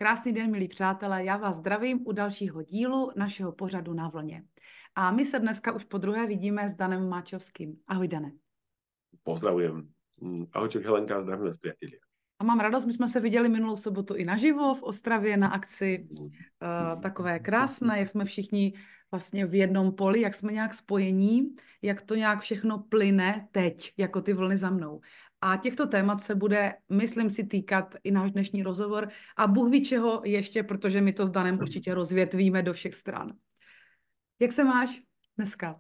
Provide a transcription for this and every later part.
Krásný den, milí přátelé, já vás zdravím u dalšího dílu našeho pořadu Na vlně. A my se dneska už podruhé vidíme s Danem Máčovským. Ahoj, Dane. Pozdravujem. Ahojček Helenka, zdravím vás, priatelia. A mám radost, my jsme se viděli minulou sobotu i naživo v Ostravě na akci takové krásné, jak jsme všichni vlastně v jednom poli, jak jsme nějak spojení, jak to nějak všechno plyne teď, jako ty vlny za mnou. A těchto témat se bude, myslím si, týkat i náš dnešní rozhovor a Bůh ví čeho ještě, protože my to s Danem určitě rozvětvíme do všech stran. Jak se máš dneska?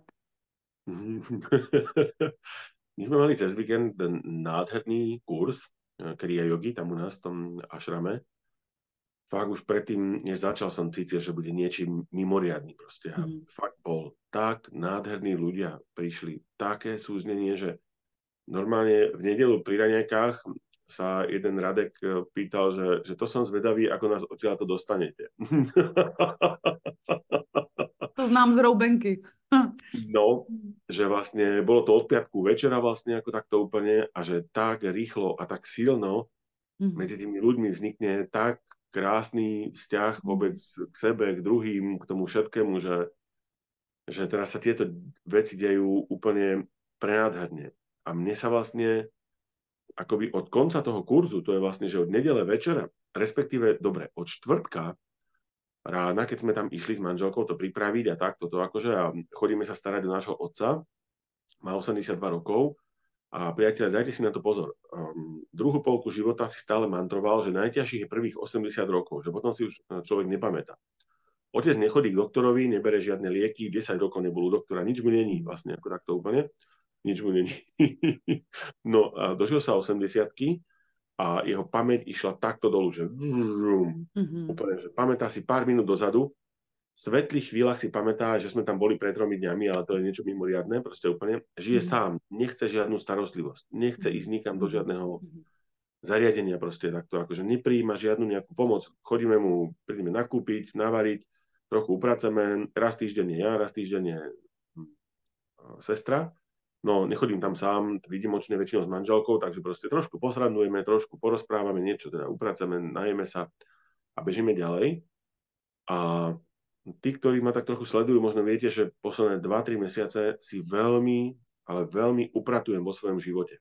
My sme mali cez víkend ten nádherný kurz kriya jogy tam u nás v tom ašrame. Fakt už predtým, než začal, som cítil, že bude niečím mimoriadny proste. A fakt bol tak nádherní ľudia, prišli také súznenie, že normálne v nedeľu pri raňajkách sa jeden Radek pýtal, že to som zvedavý, ako nás odtiaľ to dostanete. To znám z roubenky. No, že vlastne bolo to od piatku večera vlastne ako takto úplne a že tak rýchlo a tak silno medzi tými ľuďmi vznikne tak krásny vzťah vôbec k sebe, k druhým, k tomu všetkému, že teraz sa tieto veci dejú úplne prenádherne. A mne sa vlastne akoby od konca toho kurzu, to je vlastne, že od nedele večera, respektíve, dobre, od štvrtka rána, keď sme tam išli s manželkou to pripraviť a tak, toto akože a chodíme sa starať do nášho otca, má 82 rokov a priatelia, dajte si na to pozor. Druhú polku života si stále mantroval, že najťažších je prvých 80 rokov, že potom si už človek nepamätá. Otec nechodí k doktorovi, nebere žiadne lieky, 10 rokov nebol u doktora, nič mu není vlastne, ako takto úplne, nič mu není. No a dožil sa 80-ky, a jeho pamäť išla takto dolu, že úplne, že pamätá si pár minút dozadu, v svetlých chvíľach si pamätá, že sme tam boli pred 3 dňami, ale to je niečo mimoriadne, proste úplne, žije sám, nechce žiadnu starostlivosť, nechce ísť nikam do žiadneho zariadenia proste takto, akože neprijíma žiadnu nejakú pomoc, prídeme nakúpiť, navariť, trochu upraceme, raz týždenne ja, raz týždenne sestra. No, nechodím tam sám, výnimočne väčšinou s manželkou, takže proste trošku posradnujeme, trošku porozprávame, niečo teda upraceme, najeme sa a bežíme ďalej. A tí, ktorí ma tak trochu sledujú, možno viete, že posledné 2-3 mesiace si veľmi, ale veľmi upratujem vo svojom živote.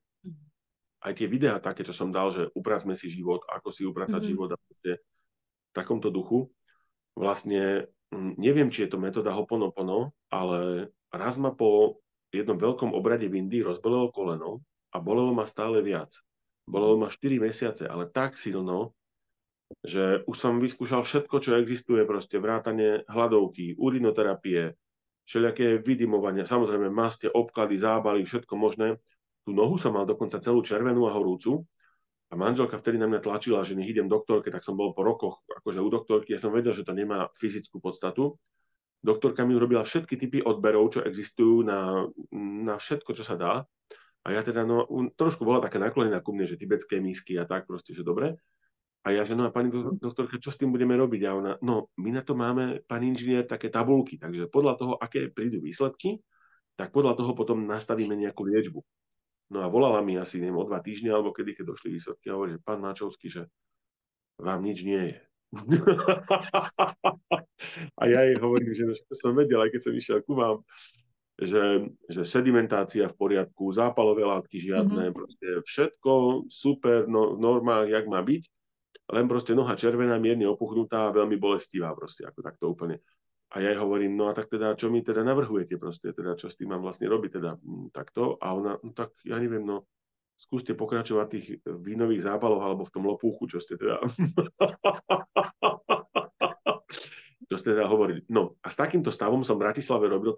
Aj tie videá také, čo som dal, že upracme si život, ako si upratať život a proste v takomto duchu. Vlastne neviem, či je to metóda Ho'oponopono, ale raz ma po jednom veľkom obrade v Indii rozbolelo koleno a bolelo ma stále viac. Bolelo ma 4 mesiace, ale tak silno, že už som vyskúšal všetko, čo existuje, proste vrátanie hladovky, urinoterapie, všelijaké vydymovania, samozrejme maste, obklady, zábaly, všetko možné. Tú nohu som mal dokonca celú červenú a horúcu a manželka vtedy na mňa tlačila, že nech idem doktorke, tak som bol po rokoch akože u doktorky, ja som vedel, že to nemá fyzickú podstatu. Doktorka mi urobila všetky typy odberov, čo existujú na všetko, čo sa dá. A ja teda, no, trošku bola taká naklonená ku mne, že tibetské misky a tak proste, že dobre. A ja, že no a pani doktorka, čo s tým budeme robiť? A ona, no, my na to máme, pán inžinier, také tabulky, takže podľa toho, aké prídu výsledky, tak podľa toho potom nastavíme nejakú liečbu. No a volala mi asi, neviem, o 2 týždne, alebo kedy, keď došli výsledky, a hovorí, že pán Máčovský, že vám nič nie je. A ja jej hovorím, že to som vedel, aj keď som išiel ku vám, že sedimentácia v poriadku, zápalové látky žiadne, proste všetko super, no, normálne, jak má byť, len proste noha červená, mierne opuchnutá a veľmi bolestivá proste, ako takto úplne. A ja jej hovorím, no a tak teda, čo mi teda navrhujete proste, teda čo s tým mám vlastne robiť, teda takto. A ona, no tak ja neviem, no skúste pokračovať v tých vínových zápaloch alebo v tom lopúchu, čo ste teda... čo ste teda hovorili. No a s takýmto stavom som v Bratislave robil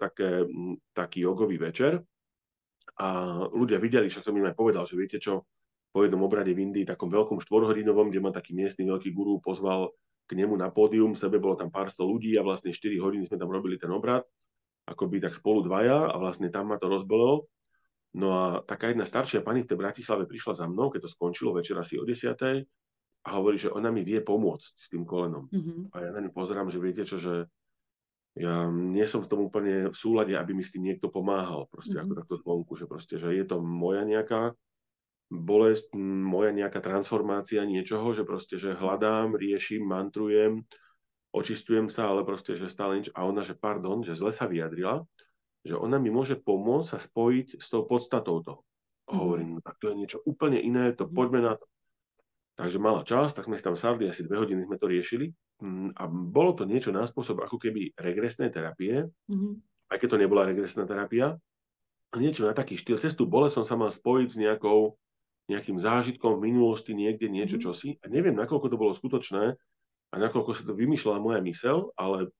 taký jogový večer a ľudia videli, čo som im aj povedal, že viete čo, po jednom obrade v Indii, takom veľkom 4-hodinovom, kde ma taký miestny veľký guru pozval k nemu na pódium, sebe bolo tam pár sto ľudí a vlastne 4 hodiny sme tam robili ten obrad, akoby tak spolu dvaja a vlastne tam ma to rozbolelo. No a taká jedna staršia pani v tej Bratislave prišla za mnou, keď to skončilo večer asi o 10. a hovorí, že ona mi vie pomôcť s tým kolenom. A ja na ňu pozerám, že viete čo, že ja nie som v tom úplne v súlade, aby mi s tým niekto pomáhal, proste ako takto zvonku, že proste, že je to moja nejaká bolesť, moja nejaká transformácia niečoho, že proste, že hľadám, riešim, mantrujem, očistujem sa, ale proste, že stále nič. A ona, že pardon, že zle sa vyjadrila, že ona mi môže pomôcť sa spojiť s tou podstatou toho. Hovorím, no tak to je niečo úplne iné, to poďme na to. Takže mala čas, tak sme si tam sadli, asi 2 hodiny sme to riešili. A bolo to niečo na spôsob ako keby regresnej terapie, aj keď to nebola regresná terapia. A niečo na taký štýl. Cez tú bolesť som sa mal spojiť s nejakým zážitkom v minulosti, niekde niečo čosi. A neviem, nakoľko to bolo skutočné a nakoľko sa to vymýšľala moja myseľ, ale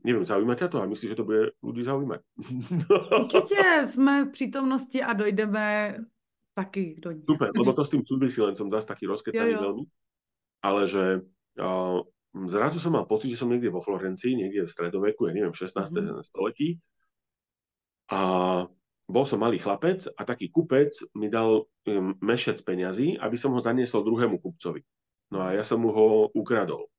neviem, zaujíma ťa to a myslíš, že to bude ľudí zaujímať? Určitě jsme v přítomnosti a dojdeme taky do ní. Super, lebo to s tým súvisí, len som zase taký rozkecaný veľmi. Ale že zrazu som mal pocit, že som niekde vo Florencii, niekde v stredoveku, ja neviem, v 16. století. A bol som malý chlapec a taký kupec mi dal mešec peňazí, aby som ho zaniesol druhému kupcovi. No a ja som mu ho ukradol.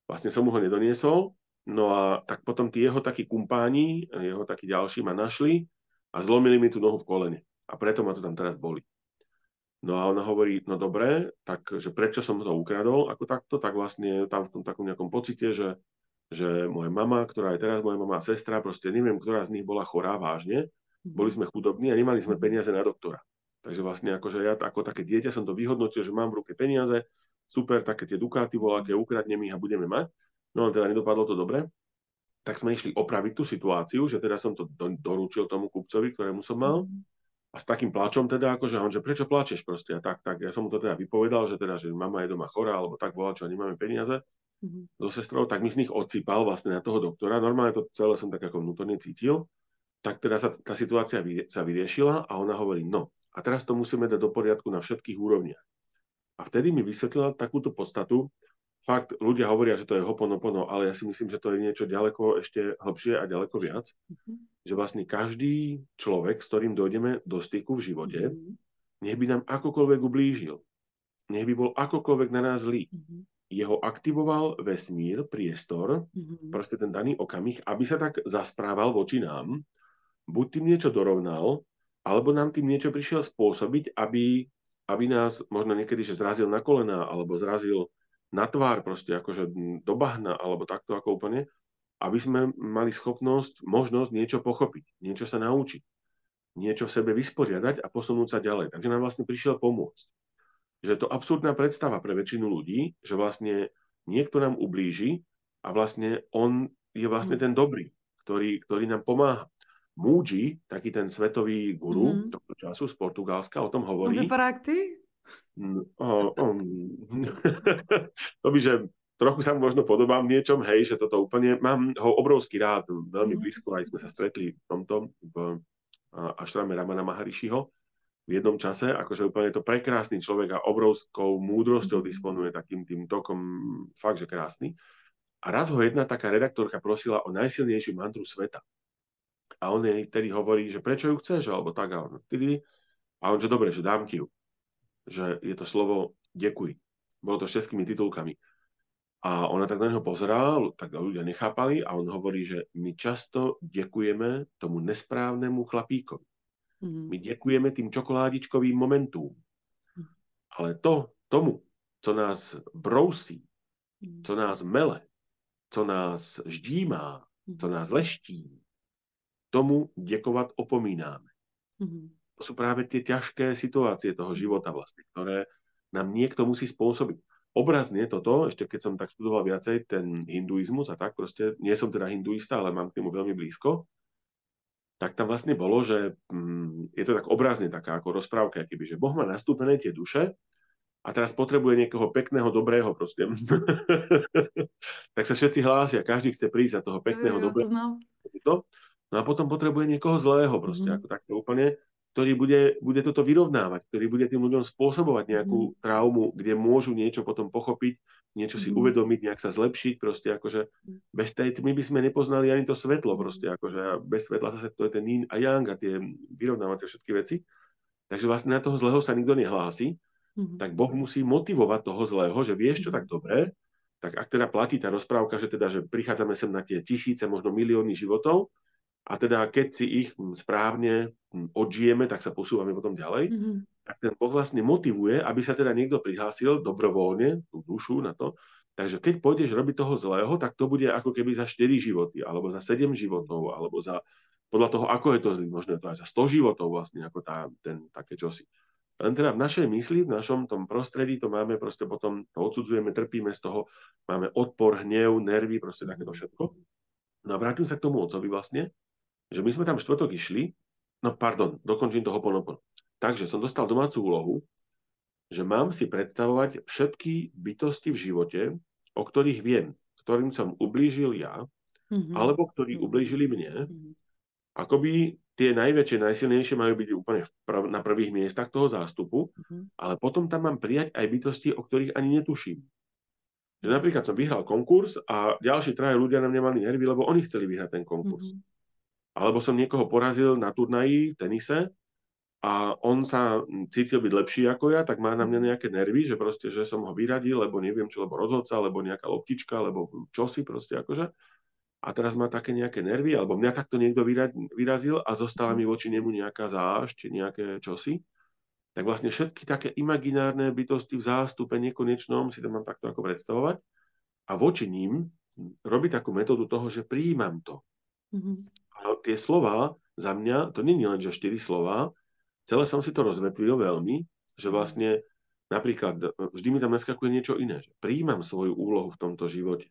Vlastne som mu ho nedoniesol, no a tak potom tí jeho takí kumpáni, jeho takí ďalší ma našli a zlomili mi tú nohu v kolene. A preto ma to tam teraz boli. No a ona hovorí, no dobre, takže prečo som to ukradol ako takto, tak vlastne tam v tom takom nejakom pocite, že moja mama, ktorá je teraz moja mama a sestra, proste neviem, ktorá z nich bola chorá vážne, boli sme chudobní a nemali sme peniaze na doktora. Takže vlastne akože ja ako také dieťa som to vyhodnotil, že mám v ruke peniaze, super, také tie dukáty voľaké, ukradnem ich a budeme mať. No a teda nedopadlo to dobre. Tak sme išli opraviť tú situáciu, že teda som to doručil tomu kupcovi, ktorému som mal. A s takým plačom teda, akože on, že prečo plačeš proste? A tak ja som mu to teda vypovedal, že teda, že mama je doma chorá, alebo tak volá, čo nemáme peniaze so sestrou, tak mi z nich odsýpal vlastne na toho doktora. Normálne to celé som tak ako vnútorne cítil. Tak teda tá situácia sa vyriešila a ona hovorí, no a teraz to musíme dať do poriadku na všetkých úrovniach. A vtedy mi vysvetlila takúto podstatu. Fakt, ľudia hovoria, že to je hoponopono, ale ja si myslím, že to je niečo ďaleko ešte hlbšie a ďaleko viac. Že vlastne každý človek, s ktorým dojdeme do styku v živote, nech by nám akokoľvek ublížil, nech by bol akokoľvek na nás zlý, jeho aktivoval vesmír, priestor, proste ten daný okamih, aby sa tak zasprával voči nám, buď tým niečo dorovnal, alebo nám tým niečo prišiel spôsobiť, aby nás možno niekedy že zrazil na kolená, alebo zrazil na tvár, proste akože do bahna, alebo takto ako úplne, aby sme mali schopnosť, možnosť niečo pochopiť, niečo sa naučiť, niečo v sebe vysporiadať a posunúť sa ďalej. Takže nám vlastne prišiel pomôcť. Že je to absurdná predstava pre väčšinu ľudí, že vlastne niekto nám ublíži a vlastne on je vlastne ten dobrý, ktorý nám pomáha. Múji, taký ten svetový guru tohto času z Portugalska, o tom hovorí. On vypadá jak ty? To by, že trochu sa možno podobám v niečom, hej, že toto úplne, mám ho obrovský rád, veľmi blízko, aj sme sa stretli v tomto, v ašrame Ramana Maharishiho v jednom čase, akože úplne je to prekrásny človek a obrovskou múdrosťou disponuje takým tým tokom, fakt, že krásny. A raz ho jedna taká redaktorka prosila o najsilnejšiu mantru sveta. A on jej tedy hovorí, že prečo ju chceš, alebo tak, a on, že dobre, že dám ti ju. Že je to slovo ďakuj. Bolo to s českými titulkami. A ona tak na neho pozerá, tak ľudia nechápali a on hovorí, že my často ďakujeme tomu nesprávnemu chlapíkovi. My ďakujeme tým čokoládičkovým momentům. Ale tomu, co nás brousí, co nás mele, co nás ždímá, co nás leští, tomu děkovat opomínáme. To sú práve tie ťažké situácie toho života vlastne, ktoré nám niekto musí spôsobiť. Obrazne toto, ešte keď som tak študoval viacej ten hinduizmus a tak, proste nie som teda hinduista, ale mám k nemu veľmi blízko, tak tam vlastne bolo, že je to tak obrazne taká ako rozprávka, keby, že Boh má nastúpené tie duše a teraz potrebuje niekoho pekného, dobrého proste. Tak sa všetci hlásia, každý chce prísť za toho pekného, dobrého. No a potom potrebuje niekoho zlého proste, ako takto úplne, ktorý bude toto vyrovnávať, ktorý bude tým ľuďom spôsobovať nejakú traumu, kde môžu niečo potom pochopiť, niečo si uvedomiť, nejak sa zlepšiť, proste akože bez tej tmy by sme nepoznali ani to svetlo, proste akože bez svetla zase to je ten yin a yang a tie vyrovnávacie všetky veci. Takže vlastne na toho zlého sa nikto nehlási, tak Boh musí motivovať toho zlého, že vieš čo tak dobré, tak ak teda platí tá rozprávka, že teda, že prichádzame sem na tie tisíce, možno milióny životov, a teda keď si ich správne odžijeme, tak sa posúvame potom ďalej. Tak ten Boh vlastne motivuje, aby sa teda niekto prihlásil dobrovoľne, tú dušu na to. Takže keď pôjdeš robiť toho zlého, tak to bude ako keby za 4 životy, alebo za 7 životov, alebo za, podľa toho, ako je to zlý, možno je to aj za 100 životov vlastne, ako také čosi. Len teda v našej mysli, v našom tom prostredí to máme proste potom, to odsudzujeme, trpíme z toho, máme odpor, hnev, nervy, proste takéto všetko. No a vrátim sa k tomu otcovi vlastne, že my sme tam štvrtok išli, dokončím to Ho'oponopono. Takže som dostal domácu úlohu, že mám si predstavovať všetky bytosti v živote, o ktorých viem, ktorým som ublížil ja, alebo ktorí ublížili mne. Akoby tie najväčšie, najsilnejšie majú byť úplne na prvých miestach toho zástupu, ale potom tam mám prijať aj bytosti, o ktorých ani netuším. Že napríklad som vyhral konkurs a ďalší traja ľudia na mňa mali nervy, lebo oni chceli vyhrať ten konkurs. Alebo som niekoho porazil na turnaji v tenise a on sa cítil byť lepší ako ja, tak má na mňa nejaké nervy, že proste, že som ho vyradil, lebo neviem čo, lebo rozhodca, lebo nejaká loptička, lebo čosi proste akože. A teraz má také nejaké nervy, alebo mňa takto niekto vyrazil a zostala mi voči nemu nejaká zášť, nejaké čosi. Tak vlastne všetky také imaginárne bytosti v zástupe nekonečnom si to mám takto ako predstavovať a voči ním robiť takú metódu toho, že prijímam to. A tie slova za mňa, to nie je len, že 4 slova, celé som si to rozvetvil veľmi, že vlastne napríklad vždy mi tam naskakuje niečo iné. Že prijímam svoju úlohu v tomto živote.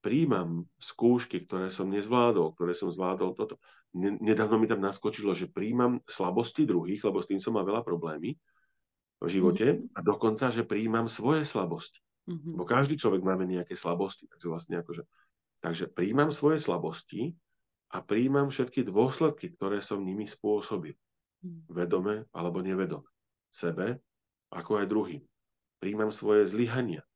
Prijímam skúšky, ktoré som nezvládol, ktoré som zvládol toto. Nedávno mi tam naskočilo, že prijímam slabosti druhých, lebo s tým som mal veľa problémy v živote a dokonca, že prijímam svoje slabosti. Bo každý človek máme nejaké slabosti. Takže vlastne takže prijímam svoje slabosti a prijímam všetky dôsledky, ktoré som nimi spôsobil. Vedome alebo nevedome. Sebe, ako aj druhým. Prijímam svoje zlyhania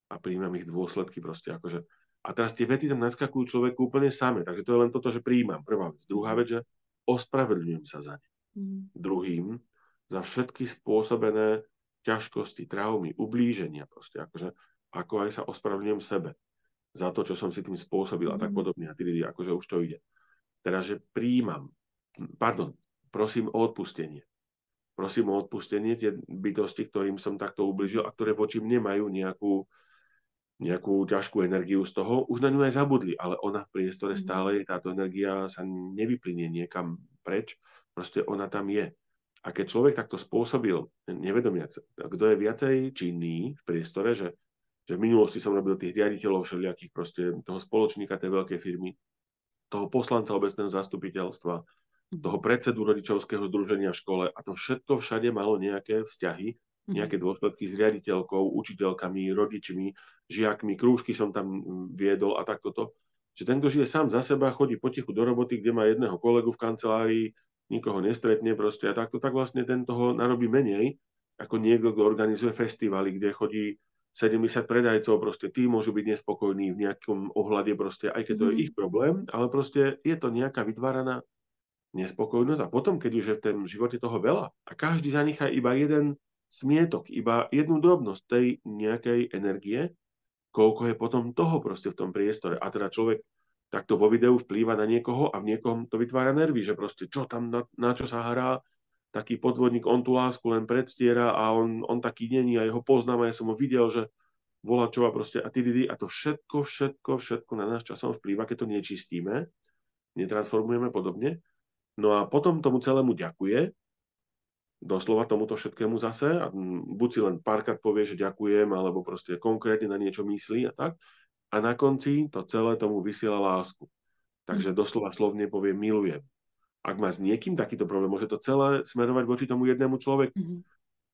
a prijímam ich dôsledky proste akože. A teraz tie vety tam naskakujú človeku úplne same, takže to je len toto, že prijímam, prvá vec. Druhá vec, že ospravedlňujem sa za ne. Druhým, za všetky spôsobené ťažkosti, traumy, ublíženia proste akože, ako aj sa ospravedlňujem sebe za to, čo som si tým spôsobil a tak podobne. A akože už to ide. Teraz, že prosím o odpustenie. Prosím o odpustenie tie bytosti, ktorým som takto ublížil a ktoré voči mne majú nejakú ťažkú energiu z toho. Už na ňu aj zabudli, ale ona v priestore stále je, táto energia sa nevyplynie niekam preč, proste ona tam je. A keď človek takto spôsobil, nevedomiac, kto je viacej činný v priestore, že v minulosti som robil tých riaditeľov všelijakých, proste toho spoločníka tej veľkej firmy, toho poslanca obecného zastupiteľstva, toho predsedu rodičovského združenia v škole a to všetko všade malo nejaké vzťahy, nejaké dôsledky s riaditeľkou, učiteľkami, rodičmi, žiakmi, krúžky som tam viedol a takto to. Že ten, kto žije sám za seba, chodí potichu do roboty, kde má jedného kolegu v kancelárii, nikoho nestretne proste a takto, tak vlastne ten toho narobí menej, ako niekto, kto organizuje festivaly, kde chodí 70 predajcov, proste tí môžu byť nespokojní v nejakom ohľade proste, aj keď to je ich problém, ale proste je to nejaká vytváraná nespokojnosť a potom, keď už je v tom živote toho veľa a každý zanechá iba jeden smietok, iba jednu drobnosť tej nejakej energie, koľko je potom toho proste v tom priestore. A teda človek takto vo videu vplýva na niekoho a v niekom to vytvára nervy, že proste čo tam, na čo sa hrá, taký podvodník, on tú lásku len predstiera a on taký není a jeho poznám a ja som ho videl, že volá čo a proste a to všetko na nás časom vplýva, keď to nečistíme, netransformujeme podobne. No a potom tomu celému ďakuje, doslova tomuto všetkému zase, a buď si len párkrát povie, že ďakujem, alebo proste konkrétne na niečo myslí a tak. A na konci to celé tomu vysiela lásku. Takže doslova slovne povie milujem. Ak má s niekým takýto problém, môže to celé smerovať voči tomu jednému človeku.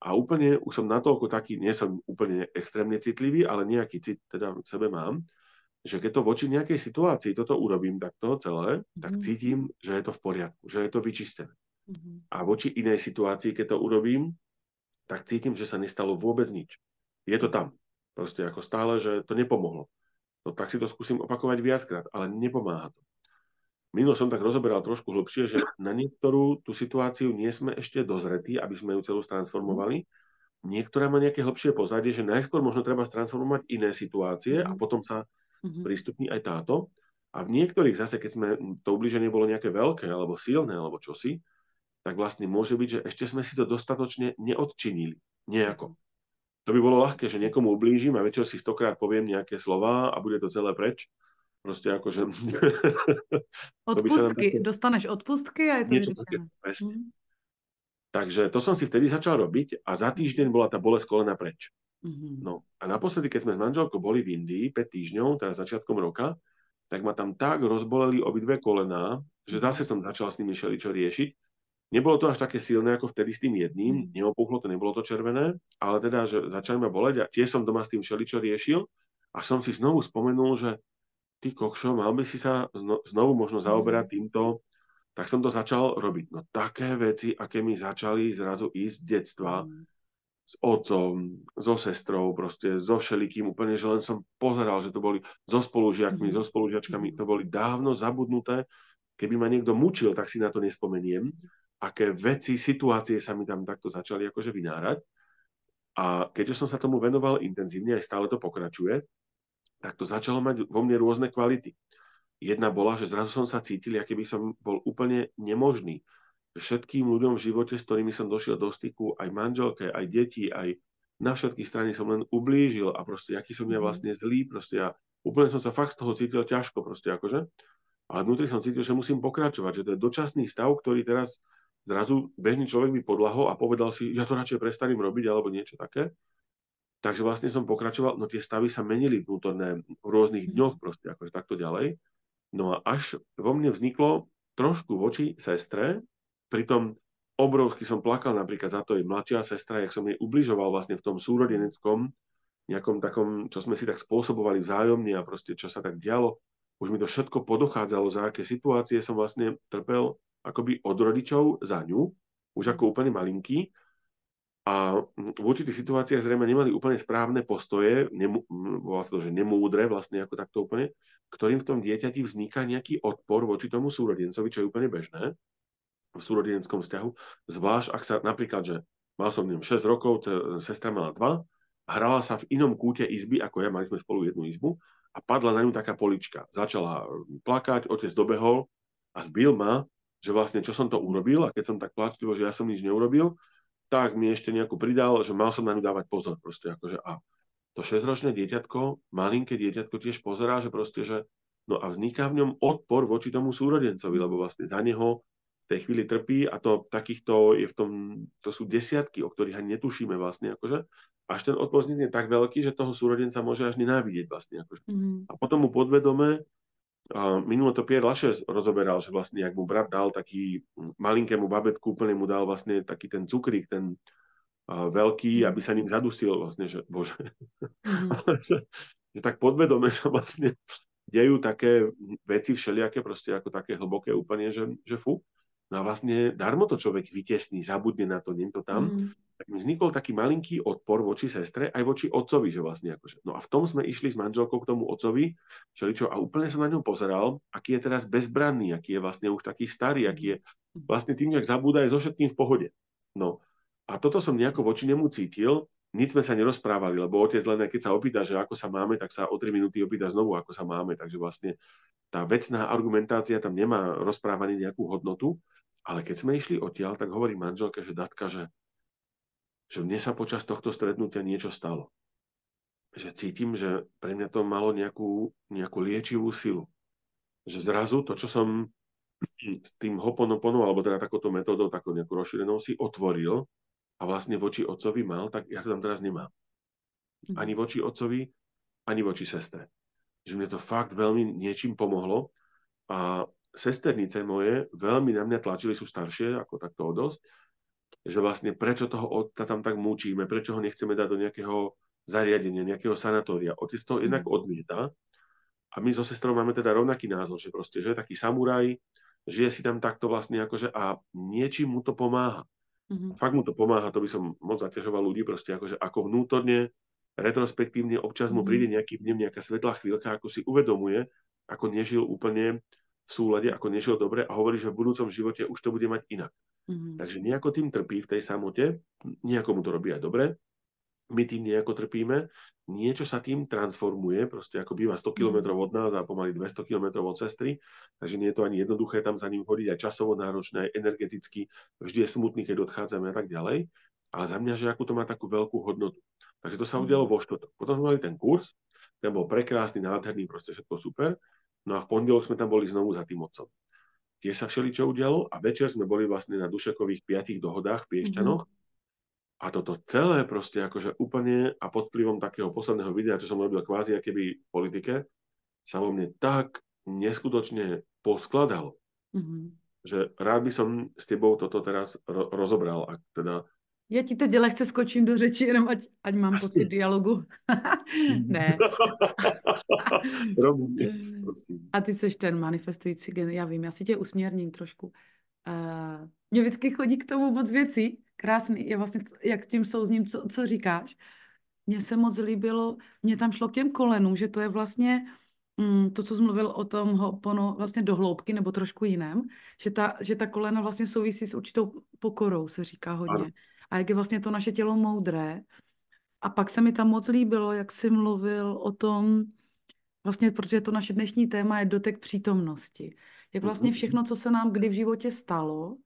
A úplne, už som natoľko taký, nie som úplne extrémne citlivý, ale nejaký cit teda v sebe mám, že keď to voči nejakej situácii toto urobím takto celé, tak cítim, že je to v poriadku, že je to vyčistené. A voči inej situácii, keď to urobím, tak cítim, že sa nestalo vôbec nič. Je to tam. Proste ako stále, že to nepomohlo. No tak si to skúsim opakovať viackrát, ale nepomáha to. Minulo som tak rozoberal trošku hlbšie, že na niektorú tú situáciu nie sme ešte dozretí, aby sme ju celú transformovali. Niektorá má nejaké hlbšie pozadie, že najskôr možno treba transformovať iné situácie a potom sa sprístupní aj táto. A v niektorých zase, keď sme to ubliženie bolo nejaké veľké, alebo silné, alebo čosi, tak vlastne môže byť, že ešte sme si to dostatočne neodčinili. Nejako. To by bolo ľahké, že niekomu ublížim a večer si 100-krát poviem nejaké slová a bude to celé preč. Proste akože... to by sa nám Odpustky, také... dostaneš odpustky a je to Niečo také, vyřešené. presne. Takže to som si vtedy začal robiť a za týždeň bola tá bolesť kolena preč. No a naposledy, keď sme s manželkou boli v Indii 5 týždňov, teraz začiatkom roka, tak ma tam tak rozboleli obidve kolená, že zase som začal s nimi všeličo riešiť. Nebolo to až také silné ako vtedy s tým jedným, neopuchlo to, nebolo to červené, ale teda, že začali ma boleť a tiež som doma s tým všeličo riešil a som si znovu spomenul, že ty kokšo, mal by si sa znovu možno zaoberať týmto, tak som to začal robiť. No také veci, aké mi začali zrazu ísť z detstva, s otcom, so sestrou, proste so všelikým, úplne, že len som pozeral, že to boli so spolužiakmi, so spolužiačkami, to boli dávno zabudnuté. Keby ma niekto mučil, tak si na to nespomeniem, aké veci, situácie sa mi tam takto začali akože vynárať. A keďže som sa tomu venoval intenzívne, aj stále to pokračuje, tak to začalo mať vo mne rôzne kvality. Jedna bola, že zrazu som sa cítil, aký by som bol úplne nemožný. Všetkým ľuďom v živote, s ktorými som došiel do styku, aj manželke, aj deti, aj na všetkých strany som len ublížil a proste, aký som ja vlastne zlý, proste ja úplne som sa fakt z toho cítil ťažko, proste akože. Ale vnútri som cítil, že musím pokračovať, že to je dočasný stav, ktorý teraz zrazu bežný človek by podľahol a povedal si, ja to radšej prestanem robiť, alebo niečo také. Takže vlastne som pokračoval, no tie stavy sa menili vnútorné v rôznych dňoch, proste akože takto ďalej. No a až vo mne vzniklo trošku voči sestre, pritom obrovsky som plakal napríklad za to jej mladšia sestra, jak som jej ubližoval vlastne v tom súrodeneckom, nejakom takom, čo sme si tak spôsobovali vzájomne a proste čo sa tak dialo. Už mi to všetko podochádzalo, za aké situácie som vlastne trpel akoby od rodičov za ňu, už ako úplne malinký. A v určitých situáciách zrejme nemali úplne správne postoje, volá sa to, že nemúdre vlastne ako takto úplne, ktorým v tom dieťati vzniká nejaký odpor voči tomu súrodencovi, čo je úplne bežné v súrodeneckom vzťahu. Zvlášť, ak sa napríklad, že mal som 6 rokov, sestra mala 2, hrala sa v inom kúte izby ako ja, mali sme spolu jednu izbu a padla na ňu taká polička. Začala plakať, otec dobehol a zbil ma, že vlastne čo som to urobil a keď som tak plačlivo, že ja som nič neurobil, tak mi ešte nejako pridal, že mal som na ňu dávať pozor. Proste akože, a to 6-ročné dieťatko, malinké dieťatko tiež pozerá, že proste, že no a vzniká v ňom odpor voči tomu súrodencovi, lebo vlastne za neho v tej chvíli trpí a to takýchto je v tom, to sú desiatky, o ktorých ani netušíme vlastne, akože, až ten odpor vznikne tak veľký, že toho súrodenca môže až nenávidieť vlastne, akože. A potom mu podvedome, minulo to Pierre Lachaise rozoberal, že vlastne, ak mu brat dal taký malinkému babetku, úplne mu dal vlastne taký ten cukrík, ten veľký, aby sa ním zadusil vlastne, že bože. Že tak podvedome sa vlastne dejú také veci všelijaké, proste ako také hlboké úplne, že fú. No a vlastne darmo to človek vytesní, zabudne na to, nie to tam. Tak mi vznikol taký malinký odpor voči sestre, aj voči otcovi, že vlastne akože. No a v tom sme išli s manželkou k tomu otcovi, všeličo, a úplne som na ňom pozeral, aký je teraz bezbranný, aký je vlastne už taký starý, aký je vlastne tým, jak zabúda, je so všetkým v pohode. No a toto som nejako voči nemu cítil, nic sme sa nerozprávali, lebo otec len keď sa opýta, že ako sa máme, tak sa o 3 minúty opýta znovu, ako sa máme, takže vlastne tá vecná argumentácia tam nemá rozprávanie nejakú hodnotu, ale keď sme išli odtiaľ, tak hovorí manželke, že Datka, že mne sa počas tohto stretnutia niečo stalo. Že cítim, že pre mňa to malo nejakú liečivú silu. Že zrazu to, čo som s tým Ho'oponopono, alebo teda takouto metódou, takou nejakú rozšírenou si otvoril a vlastne voči otcovi mal, tak ja to tam teraz nemám. Ani voči otcovi, ani voči sestre. Že mne to fakt veľmi niečím pomohlo a sesternice moje veľmi na mňa tlačili, sú staršie, ako takto o dosť, že vlastne prečo toho otca tam tak mučíme, prečo ho nechceme dať do nejakého zariadenia, nejakého sanatória. Otec to jednak odmieta a my so sestrou máme teda rovnaký názor, že proste, že je taký samuraj, žije si tam takto vlastne akože a niečím mu to pomáha. Fakt mu to pomáha, to by som moc zaťažoval ľudí, proste akože ako vnútorne, retrospektívne občas mu príde nejaký v ňom nejaká svetlá chvíľka, ako si uvedomuje, ako nežil úplne v súlade, ako nežil dobre a hovorí, že v budúcom živote už to bude mať inak. Takže nejako tým trpí v tej samote, nejako mu to robí aj dobre. my tým nejako trpíme, niečo sa tým transformuje, proste ako býva 100 km od nás a pomaly 200 km od sestry, takže nie je to ani jednoduché tam za ním chodiť, aj časovo náročné, aj energeticky, vždy je smutný, keď odchádzame a tak ďalej, ale za mňa, že akú to má takú veľkú hodnotu. Takže to sa udialo vo štvrtok. Potom sme mali ten kurz, ten bol prekrásny, nádherný, proste všetko super, no a v pondelok sme tam boli znovu za tým otcom. Tiež sa všeličo udialo a večer sme boli vlastne na Dušekových 5 dohodách v Piešťanoch. A toto celé proste akože úplne a pod vplyvom takého posledného videa, čo som robil kvázi akéby v politike, sa vo mne tak neskutočne poskladalo, že rád by som s tebou toto teraz rozobral. Ak teda... Já ti teď lehce skočím do řeči, jenom ať mám pocit dialogu. Ne. A ty seš ten manifestující gen, já vím, já si tě usměrním trošku. Mně vždycky chodí k tomu moc věcí, krásný, je vlastně, jak tím souzním, co říkáš. Mně se moc líbilo, mně tam šlo k těm kolenům, že to je vlastně to, co jsi mluvil o tom Ho'oponopono vlastně do hloubky nebo trošku jiném, že ta kolena vlastně souvisí s určitou pokorou, se říká hodně. A jak je vlastně to naše tělo moudré. A pak se mi tam moc líbilo, jak jsi mluvil o tom, vlastně, protože to naše dnešní téma je dotek přítomnosti. Jak vlastně všechno, co se nám kdy v životě stalo,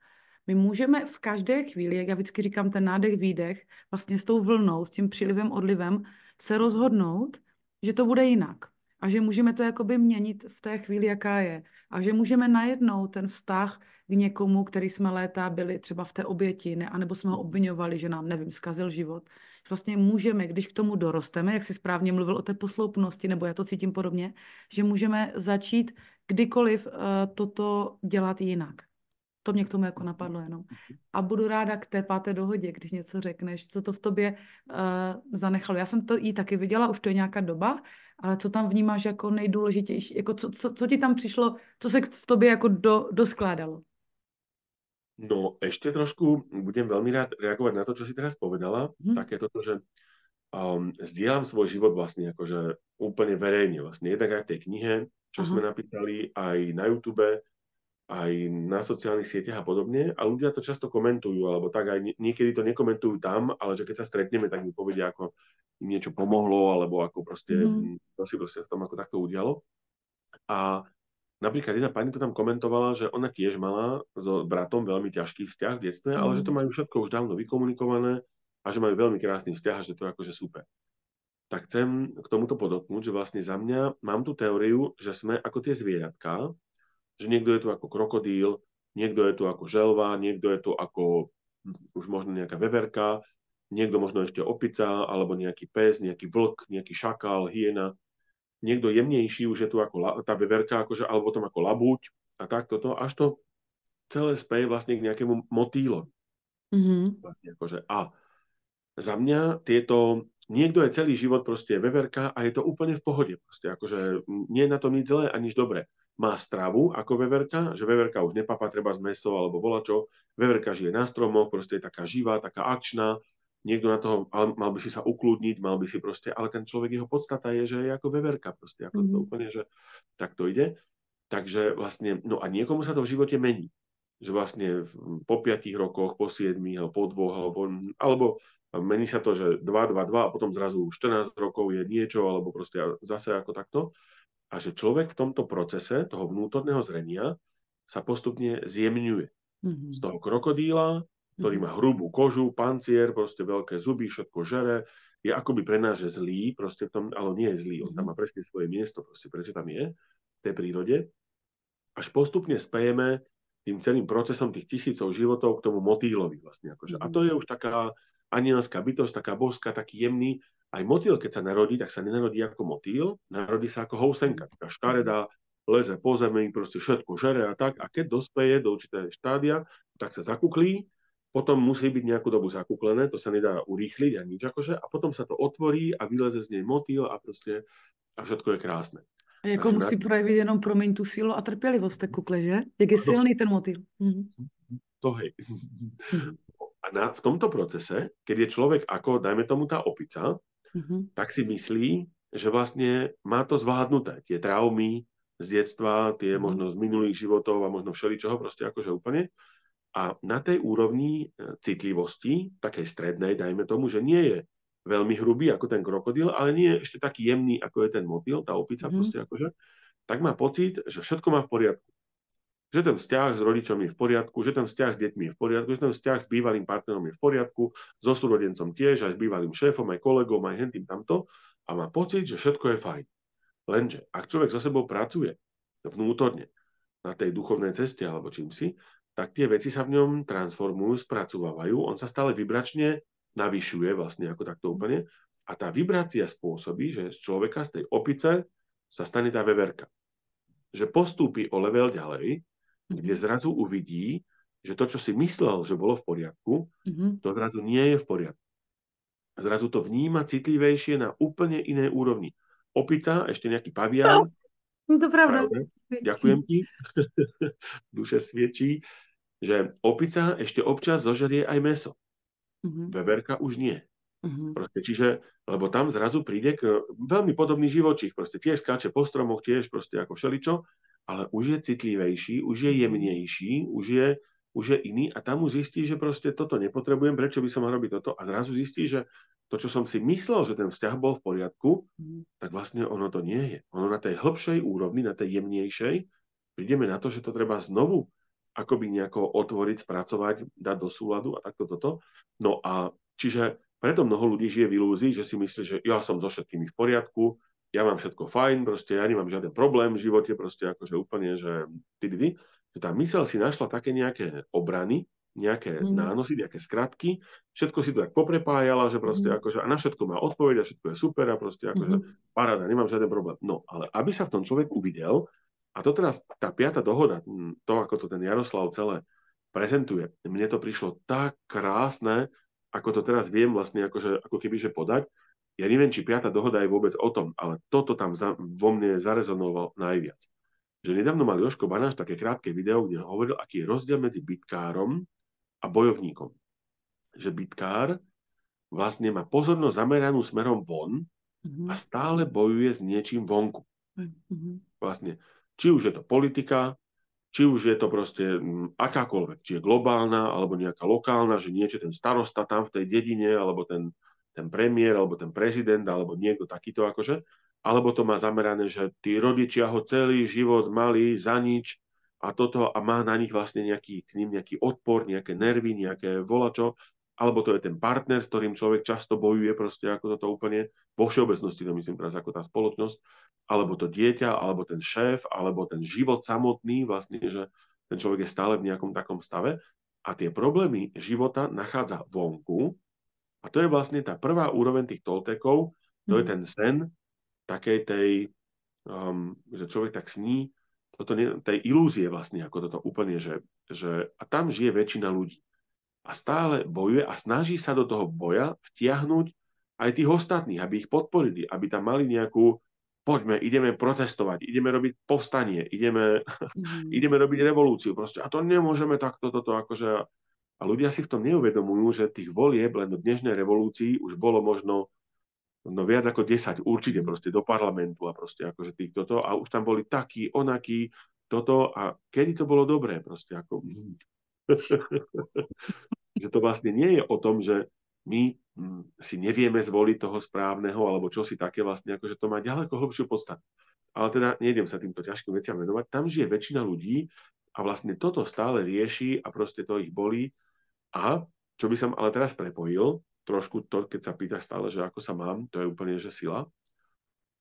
my můžeme v každé chvíli, jak já vždycky říkám, ten nádech, výdech, vlastně s tou vlnou, s tím přílivem, odlivem, se rozhodnout, že to bude jinak. A že můžeme to jakoby měnit v té chvíli, jaká je. A že můžeme najednou ten vztah k někomu, který jsme léta byli třeba v té oběti, ne, anebo jsme ho obviňovali, že nám, nevím, zkazil život. Vlastně můžeme, když k tomu dorosteme, jak jsi správně mluvil o té posloupnosti, nebo já to cítím podobně, že můžeme začít kdykoliv toto dělat jinak. To mě k tomu jako napadlo jenom. A budu ráda k té 5. dohodě, když něco řekneš, co to v tobě zanechalo. Já jsem to i taky viděla, už to je nějaká doba, ale co tam vnímáš jako nejdůležitější, jako co ti tam přišlo, co se v tobě jako doskládalo? No, ešte trošku budem veľmi rád reagovať na to, čo si teraz povedala. Také toto, že zdieľam svoj život vlastne akože úplne verejne. Vlastne jednak aj v tej knihe, čo sme napísali, aj na YouTube, aj na sociálnych sieťach a podobne. A ľudia to často komentujú, alebo tak aj niekedy to nekomentujú tam, ale že keď sa stretneme, tak mi povedia, ako im niečo pomohlo, alebo ako proste, to si proste v tom ako takto udialo. A napríklad jedna pani to tam komentovala, že ona tiež mala so bratom veľmi ťažký vzťah v detstve, ale že to majú všetko už dávno vykomunikované a že majú veľmi krásny vzťah a že to je akože super. Tak chcem k tomuto podotknúť, že vlastne za mňa mám tú teóriu, že sme ako tie zvieratká, že niekto je tu ako krokodíl, niekto je tu ako želva, niekto je tu ako už možno nejaká veverka, niekto možno ešte opica, alebo nejaký pes, nejaký vlk, nejaký šakál, hyena. Niekto jemnejší už je tu ako tá veverka, akože, alebo potom ako labúť a tak toto, až to celé speje vlastne k nejakému motýlovi. Vlastne akože, a za mňa niekto je celý život proste veverka a je to úplne v pohode. Proste akože nie je na tom nič zlé a nič dobré. Má stravu ako veverka, že veverka už nepapá treba z mäso alebo volačo. Veverka žije na stromoch, proste je taká živá, taká akčná. Niekto na toho, mal by si sa ukludniť, mal by si proste, ale ten človek, jeho podstata je, že je ako veverka proste, ako to úplne, že tak to ide. Takže vlastne, no a niekomu sa to v živote mení. Že vlastne po 5 rokoch, po 7, alebo po 2, alebo mení sa to, že 2 a potom zrazu 14 rokov je niečo, alebo proste zase ako takto. A že človek v tomto procese toho vnútorného zrenia sa postupne zjemňuje. Z toho krokodíla, ktorý má hrubú kožu, pancier, proste veľké zuby, všetko žere, je akoby pre nás, že zlý, proste v tom, ale nie je zlý, on tam má presne svoje miesto, proste prečo tam je, v tej prírode. Až postupne spejeme tým celým procesom tých tisícov životov k tomu motýlovi vlastne. Akože. A to je už taká anielská bytosť, taká boská, taký jemný. Aj motýl, keď sa narodí, tak sa nenarodí ako motýl, narodí sa ako housenka, taká škaredá, leze po zemi, proste všetko žere a tak. A keď dospeje do určitého štádia, tak sa zakuklí, potom musí byť nejakú dobu zakuklené, to sa nedá urýchliť a nič akože, a potom sa to otvorí a vyleze z nej motýl a proste a všetko je krásne. A jako musí projevit jenom, promiň, tu sílu a trpělivost té kukle, že? Jak je silný ten motýl. To hej. A v tomto procese, keď je človek ako, dajme tomu tá opica, tak si myslí, že vlastne má to zvládnuté. Tie traumy z detstva, tie možno z minulých životov a možno všeličoho, proste akože úplne. A na tej úrovni citlivosti, takej strednej, dajme tomu, že nie je veľmi hrubý ako ten krokodil, ale nie je ešte taký jemný, ako je ten motýl, tá opica proste akože, tak má pocit, že všetko má v poriadku. Že ten vzťah s rodičom je v poriadku, že ten vzťah s deťmi je v poriadku, že ten vzťah s bývalým partnerom je v poriadku, so súrodencom tiež, aj s bývalým šéfom, aj kolegom, aj hentým tamto a má pocit, že všetko je fajn. Lenže ak človek so sebou pracuje vnútorne na tej duchovnej ceste alebo čím si, tak tie veci sa v ňom transformujú, spracovávajú, on sa stále vibračne navyšuje vlastne ako takto úplne a tá vibrácia spôsobí, že z človeka, z tej opice sa stane tá veverka. Že postúpi o level ďalej, kde zrazu uvidí, že to, čo si myslel, že bolo v poriadku, to zrazu nie je v poriadku. Zrazu to vníma citlivejšie na úplne inej úrovni. Opica, ešte nejaký pavián. To pravda. Ďakujem ti. Duše sviečí, že opica ešte občas zožerie aj mäso. Veverka už nie. Proste, čiže, lebo tam zrazu príde k veľmi podobný živočích. Proste tiež skáče po stromoch, tiež proste ako všeličo, ale už je citlivejší, už je jemnejší, už je iný a tam už zistí, že proste toto nepotrebujem, prečo by som mal robiť toto a zrazu zistí, že to, čo som si myslel, že ten vzťah bol v poriadku, tak vlastne ono to nie je. Ono na tej hĺbšej úrovni, na tej jemnejšej, prídeme na to, že to treba znovu akoby nejako otvoriť, spracovať, dať do súladu a takto toto. No a čiže preto mnoho ľudí žije v ilúzii, že si myslí, že ja som so všetkými v poriadku, ja mám všetko fajn, proste ja nemám žiaden problém v živote, proste akože úplne, že že tá myseľ si našla také nejaké obrany, nejaké nánosy, nejaké skratky, všetko si to tak poprepájala, že proste akože a na všetko má odpoveď a všetko je super a proste akože paráda, nemám žiaden problém. No, ale aby sa v tom človek uvidel, a to teraz tá 5. dohoda, to ako to ten Jaroslav celé prezentuje, mne to prišlo tak krásne, ako to teraz viem vlastne akože, ako keby, že podať. Ja neviem, či 5. dohoda je vôbec o tom, ale toto tam vo mne zarezonovalo najviac. Že nedávno mal Jožko Banáš také krátke video, kde hovoril, aký je rozdiel medzi bitkárom a bojovníkom. Že bitkár vlastne má pozornosť zameranú smerom von a stále bojuje s niečím vonku. Vlastne, či už je to politika, či už je to proste akákoľvek, či je globálna, alebo nejaká lokálna, že niečo ten starosta tam v tej dedine, alebo ten premiér, alebo ten prezident, alebo niekto takýto akože, alebo to má zamerané, že tí rodičia ho celý život mali za nič a toto a má na nich vlastne k ním nejaký odpor, nejaké nervy, nejaké volačo, alebo to je ten partner, s ktorým človek často bojuje proste ako toto úplne, vo všeobecnosti to myslím teraz ako tá spoločnosť, alebo to dieťa, alebo ten šéf, alebo ten život samotný, vlastne, že ten človek je stále v nejakom takom stave a tie problémy života nachádza vonku a to je vlastne tá prvá úroveň tých toltekov, to je ten sen takej tej, že človek tak sní, tej ilúzie vlastne, ako toto úplne, že a tam žije väčšina ľudí. A stále bojuje a snaží sa do toho boja vtiahnuť aj tých ostatných, aby ich podporili, aby tam mali nejakú, poďme, ideme protestovať, ideme robiť povstanie, ideme robiť revolúciu. Proste, a to nemôžeme takto, toto akože. A ľudia si v tom neuvedomujú, že tých volieb len do dnešnej revolúcii už bolo možno viac ako 10 určite proste do parlamentu a proste akože tých toto a už tam boli takí, onakí, toto a kedy to bolo dobré proste ako že to vlastne nie je o tom, že my si nevieme zvoliť toho správneho alebo čo si také vlastne, akože to má ďaleko hlbšiu podstatu. Ale teda nejdem sa týmto ťažkým veciam venovať. Tam žije väčšina ľudí a vlastne toto stále rieši a proste to ich bolí. A čo by som ale teraz prepojil, trošku to, keď sa pýtaš stále, že ako sa mám, to je úplne, že sila,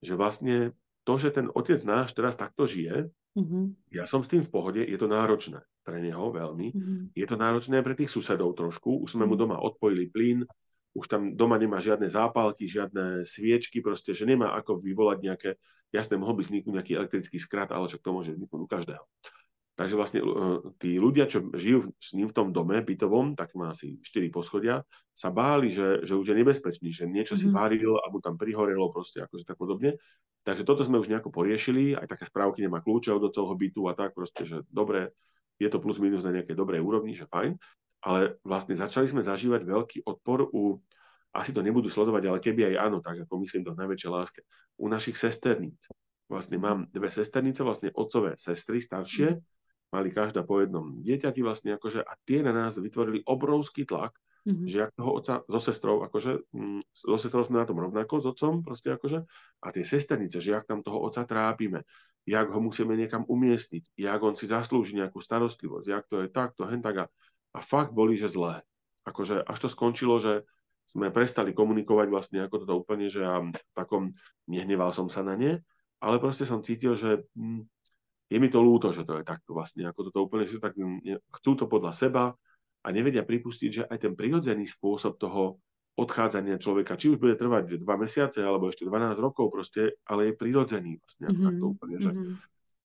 že vlastne to, že ten otec náš teraz takto žije, ja som s tým v pohode, je to náročné pre neho veľmi, je to náročné pre tých susedov trošku, už sme mu doma odpojili plyn, už tam doma nemá žiadne zápalky, žiadne sviečky, proste, že nemá ako vyvolať nejaké, jasné, mohol by vzniknúť nejaký elektrický skrat, ale však to môže vzniknúť u každého. Takže vlastne tí ľudia, čo žijú s ním v tom dome bytovom, tak má asi 4 poschodia, sa báli, že už je nebezpečný, že niečo si varil a mu tam prihorelo proste, akože tak podobne. Takže toto sme už nejako poriešili, aj také správky nemá kľúčov do celého bytu a tak proste, že dobre, je to plus minus na nejakej dobrej úrovni, že fajn. Ale vlastne začali sme zažívať veľký odpor asi to nebudú sledovať, ale keby aj áno, tak ako myslím do najväčšej láske, u našich sesterníc. Vlastne mám 2 sesternice, vlastne otcové sestry staršie, mali každá po jednom dieťati vlastne akože a tie na nás vytvorili obrovský tlak, že jak toho otca so sestrou, akože so sestrou sme na tom rovnako, s otcom proste akože, a tie sesternice, že jak tam toho otca trápime, jak ho musíme niekam umiestniť, jak on si zaslúži nejakú starostlivosť, jak to je takto, hen tak a fakt boli, že zlé. Akože až to skončilo, že sme prestali komunikovať vlastne ako toto úplne, že ja takom nehneval som sa na ne, ale proste som cítil, že je mi to ľúto, že to je takto vlastne, ako toto úplne, že tak chcú to podľa seba a nevedia pripustiť, že aj ten prirodzený spôsob toho odchádzania človeka, či už bude trvať 2 mesiace alebo ešte 12 rokov proste, ale je prirodzený vlastne, ako takto úplne, že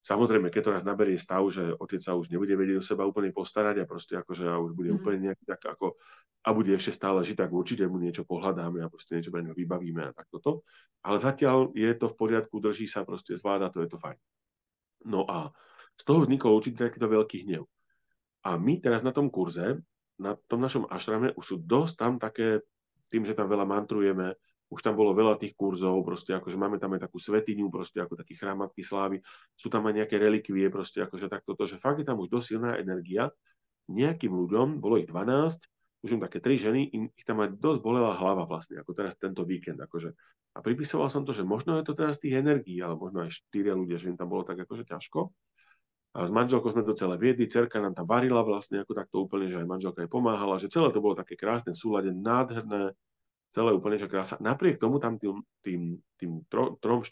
samozrejme, keď to raz naberie stav, že otec sa už nebude vedieť o seba úplne postarať a proste akože a už bude úplne nejaký tak ako a bude ešte stále žiť, tak určite mu niečo pohľadáme a proste niečo pre neho vybavíme a tak toto. Ale zatiaľ je to v poriadku, drží sa, proste zvláda, to je to fajn. No a z toho vznikol určite takýto veľký hnev. A my teraz na tom kurze, na tom našom ašrame, už sú dosť tam také, tým, že tam veľa mantrujeme, už tam bolo veľa tých kurzov, proste akože máme tam aj takú svetiňu, proste ako taký chrám Matky Slávy, sú tam aj nejaké relikvie, proste akože takto, že fakt je tam už dosť silná energia. Nejakým ľuďom, bolo ich 12, už im také 3 ženy, ich tam aj dosť bolela hlava vlastne, ako teraz tento víkend. Akože. A pripisoval som to, že možno je to teraz tých energií, ale možno aj 4 ľudia, že im tam bolo tak akože ťažko. A s manželkou sme to celé viedli, cerka nám tam varila vlastne ako takto úplne, že aj manželka jej pomáhala, že celé to bolo také krásne, súlade, nádherné, celé úplne, že krása. Napriek tomu tam tým 3-4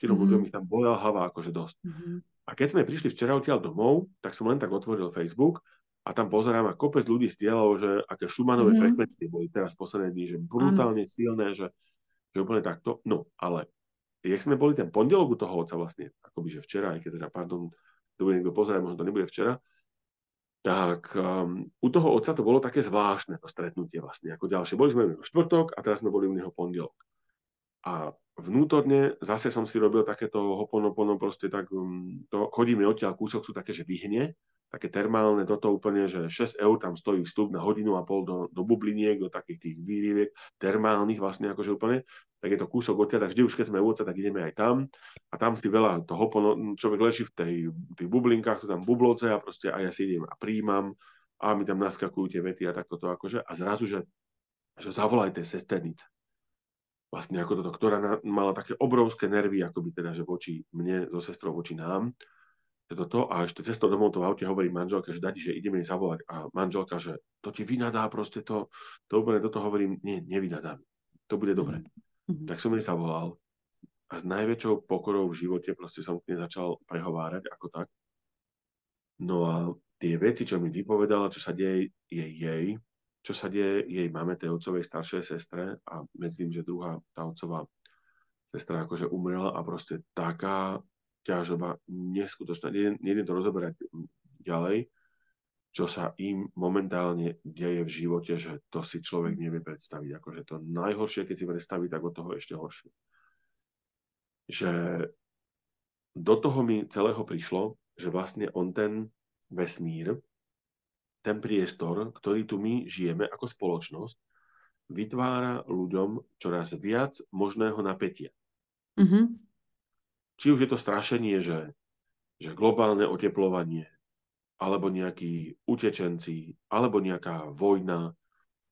ľuďom ich tam bolela hlava akože dosť. A keď sme prišli včera odtiaľ domov, tak som len tak otvoril Facebook a tam pozerám a kopec ľudí stielalo, že aké Schumannové frekvencie boli teraz posledné dni, že brutálne silné, že úplne takto. No, ale jak sme boli ten pondelok u toho otca vlastne, akoby že včera, aj keď teda, pardon, to bude niekto pozerať, možno to nebude včera, tak u toho otca to bolo také zvláštne to stretnutie vlastne, ako ďalšie. Boli sme u neho štvrtok a teraz sme boli u neho pondelok. A vnútorne zase som si robil takéto hoponopono, proste tak chodíme odtiaľ, kúsok sú také, že vyhne, také termálne, toto úplne, že 6 eur tam stojí vstup na 1,5 hodinu do bubliniek, do takých tých výriviek, termálnych vlastne akože úplne, tak je to kúsok odtiaľ, tak vždy už keď sme u otca, tak ideme aj tam a tam si veľa toho, človek leží v tých bublinkách, sú tam bubloce a proste a ja si idem a príjmam a mi tam naskakujú tie vety a takto to akože a zrazu, že zavolaj tej sesternice. Vlastne ako toto, ktorá mala také obrovské nervy, akoby teda, že voči mne, so sestrou, voči nám, toto, a ešte cestou domov to v aute hovorí manželka, že dadi, že ideme jej zavolať. A manželka, že to ti vynadá proste to úplne toto hovorím, nie, nevynadám. To bude dobre. Tak som jej zavolal a s najväčšou pokorou v živote proste som k nej začal prehovárať ako tak. No a tie veci, čo mi vypovedala, čo sa deje jej, čo sa deje jej mame, tej otcovej staršej sestre a medzi tým, že druhá, tá otcová sestra akože umrela a proste taká ťažoba neskutočná. Nejdem to rozoberať ďalej, čo sa im momentálne deje v živote, že to si človek nevie predstaviť. Akože to najhoršie, keď si predstaví, tak od toho ešte horšie. Že do toho mi celého prišlo, že vlastne on ten vesmír, ten priestor, ktorý tu my žijeme ako spoločnosť, vytvára ľuďom čoraz viac možného napätia. Či už je to strašenie, že globálne oteplovanie, alebo nejakí utečenci, alebo nejaká vojna,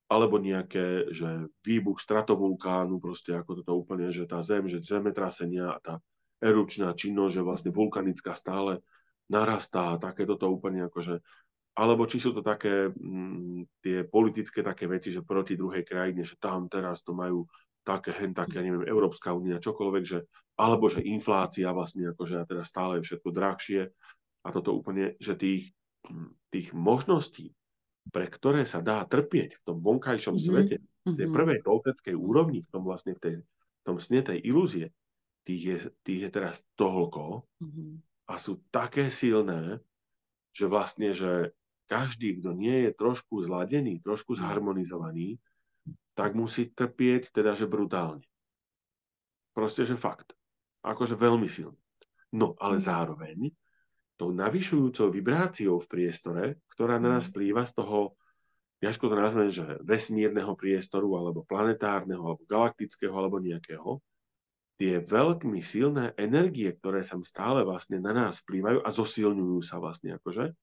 alebo nejaké, že výbuch stratovulkánu, proste ako toto úplne, že tá zem, že zemetrasenia a tá erupčná činnosť, že vlastne vulkanická stále narastá, také toto úplne akože, alebo či sú to také tie politické také veci, že proti druhej krajine, že tam teraz to majú také, ja neviem, Európska únia, čokoľvek, že alebo že inflácia vlastne, akože a teraz stále je všetko drahšie a toto úplne, že tých možností, pre ktoré sa dá trpieť v tom vonkajšom svete, v tej prvej tolteckej úrovni, v tom vlastne v tom sne tej ilúzie, tých je teraz toľko a sú také silné, že vlastne, že každý, kto nie je trošku zladený, trošku zharmonizovaný, tak musí trpieť teda, že brutálne. Proste, že fakt. Akože veľmi silný. No, ale zároveň tou navyšujúcou vibráciou v priestore, ktorá na nás plýva z toho, ťažko to nazvem, že vesmírneho priestoru, alebo planetárneho, alebo galaktického, alebo nejakého, tie veľmi silné energie, ktoré sa stále vlastne na nás vplývajú a zosilňujú sa vlastne akože,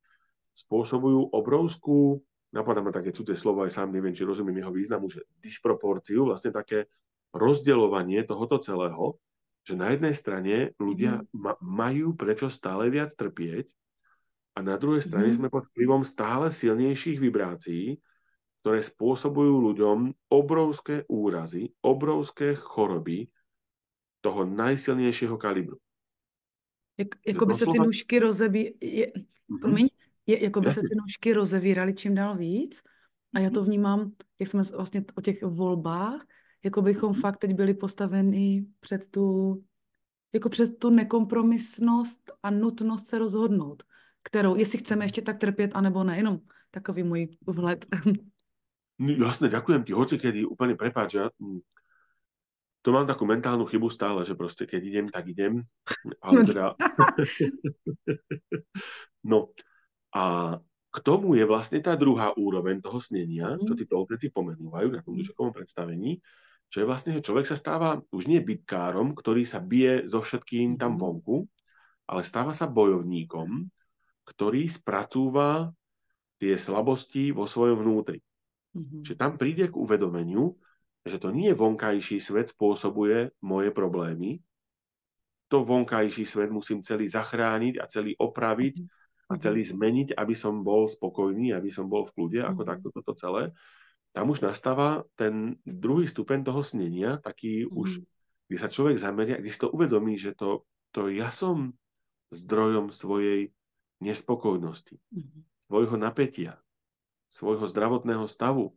spôsobujú obrovskú napadá ma také cudzie slovo, aj sám neviem, či rozumiem jeho významu, že disproporciu, vlastne také rozdeľovanie tohoto celého, že na jednej strane ľudia majú prečo stále viac trpieť a na druhej strane sme pod vplyvom stále silnejších vibrácií, ktoré spôsobujú ľuďom obrovské úrazy, obrovské choroby toho najsilnejšieho kalibru. Jako by se ty nůžky jako by se ty nůžky rozevíraly čím dál víc. A já to vnímám, jak jsme vlastně o těch volbách, jako bychom fakt teď byli postaveni před tu nekompromisnost a nutnost se rozhodnout, kterou, jestli chceme ještě tak trpět, anebo ne, jenom takový můj vhled. No, jasné, ďakujem ti, hoci kedy, úplne prepáč, ja to mám takú mentálnu chybu stále, že proste keď idem, tak idem, ale teda... No, a k tomu je vlastne tá druhá úroveň toho snenia, čo tí tolteci pomenúvajú na tom dušekovom predstavení, že vlastne človek sa stáva už nie bitkárom, ktorý sa bije so všetkým tam vonku, ale stáva sa bojovníkom, ktorý spracúva tie slabosti vo svojom vnútri. Že tam príde k uvedomeniu, že to nie vonkajší svet spôsobuje moje problémy, to vonkajší svet musím celý zachrániť a celý opraviť a celý zmeniť, aby som bol spokojný, aby som bol v kľude, ako takto toto celé. Tam už nastáva ten druhý stupeň toho snenia, taký už, kde sa človek zameria, kde si to uvedomí, že to ja som zdrojom svojej nespokojnosti, svojho napätia, svojho zdravotného stavu,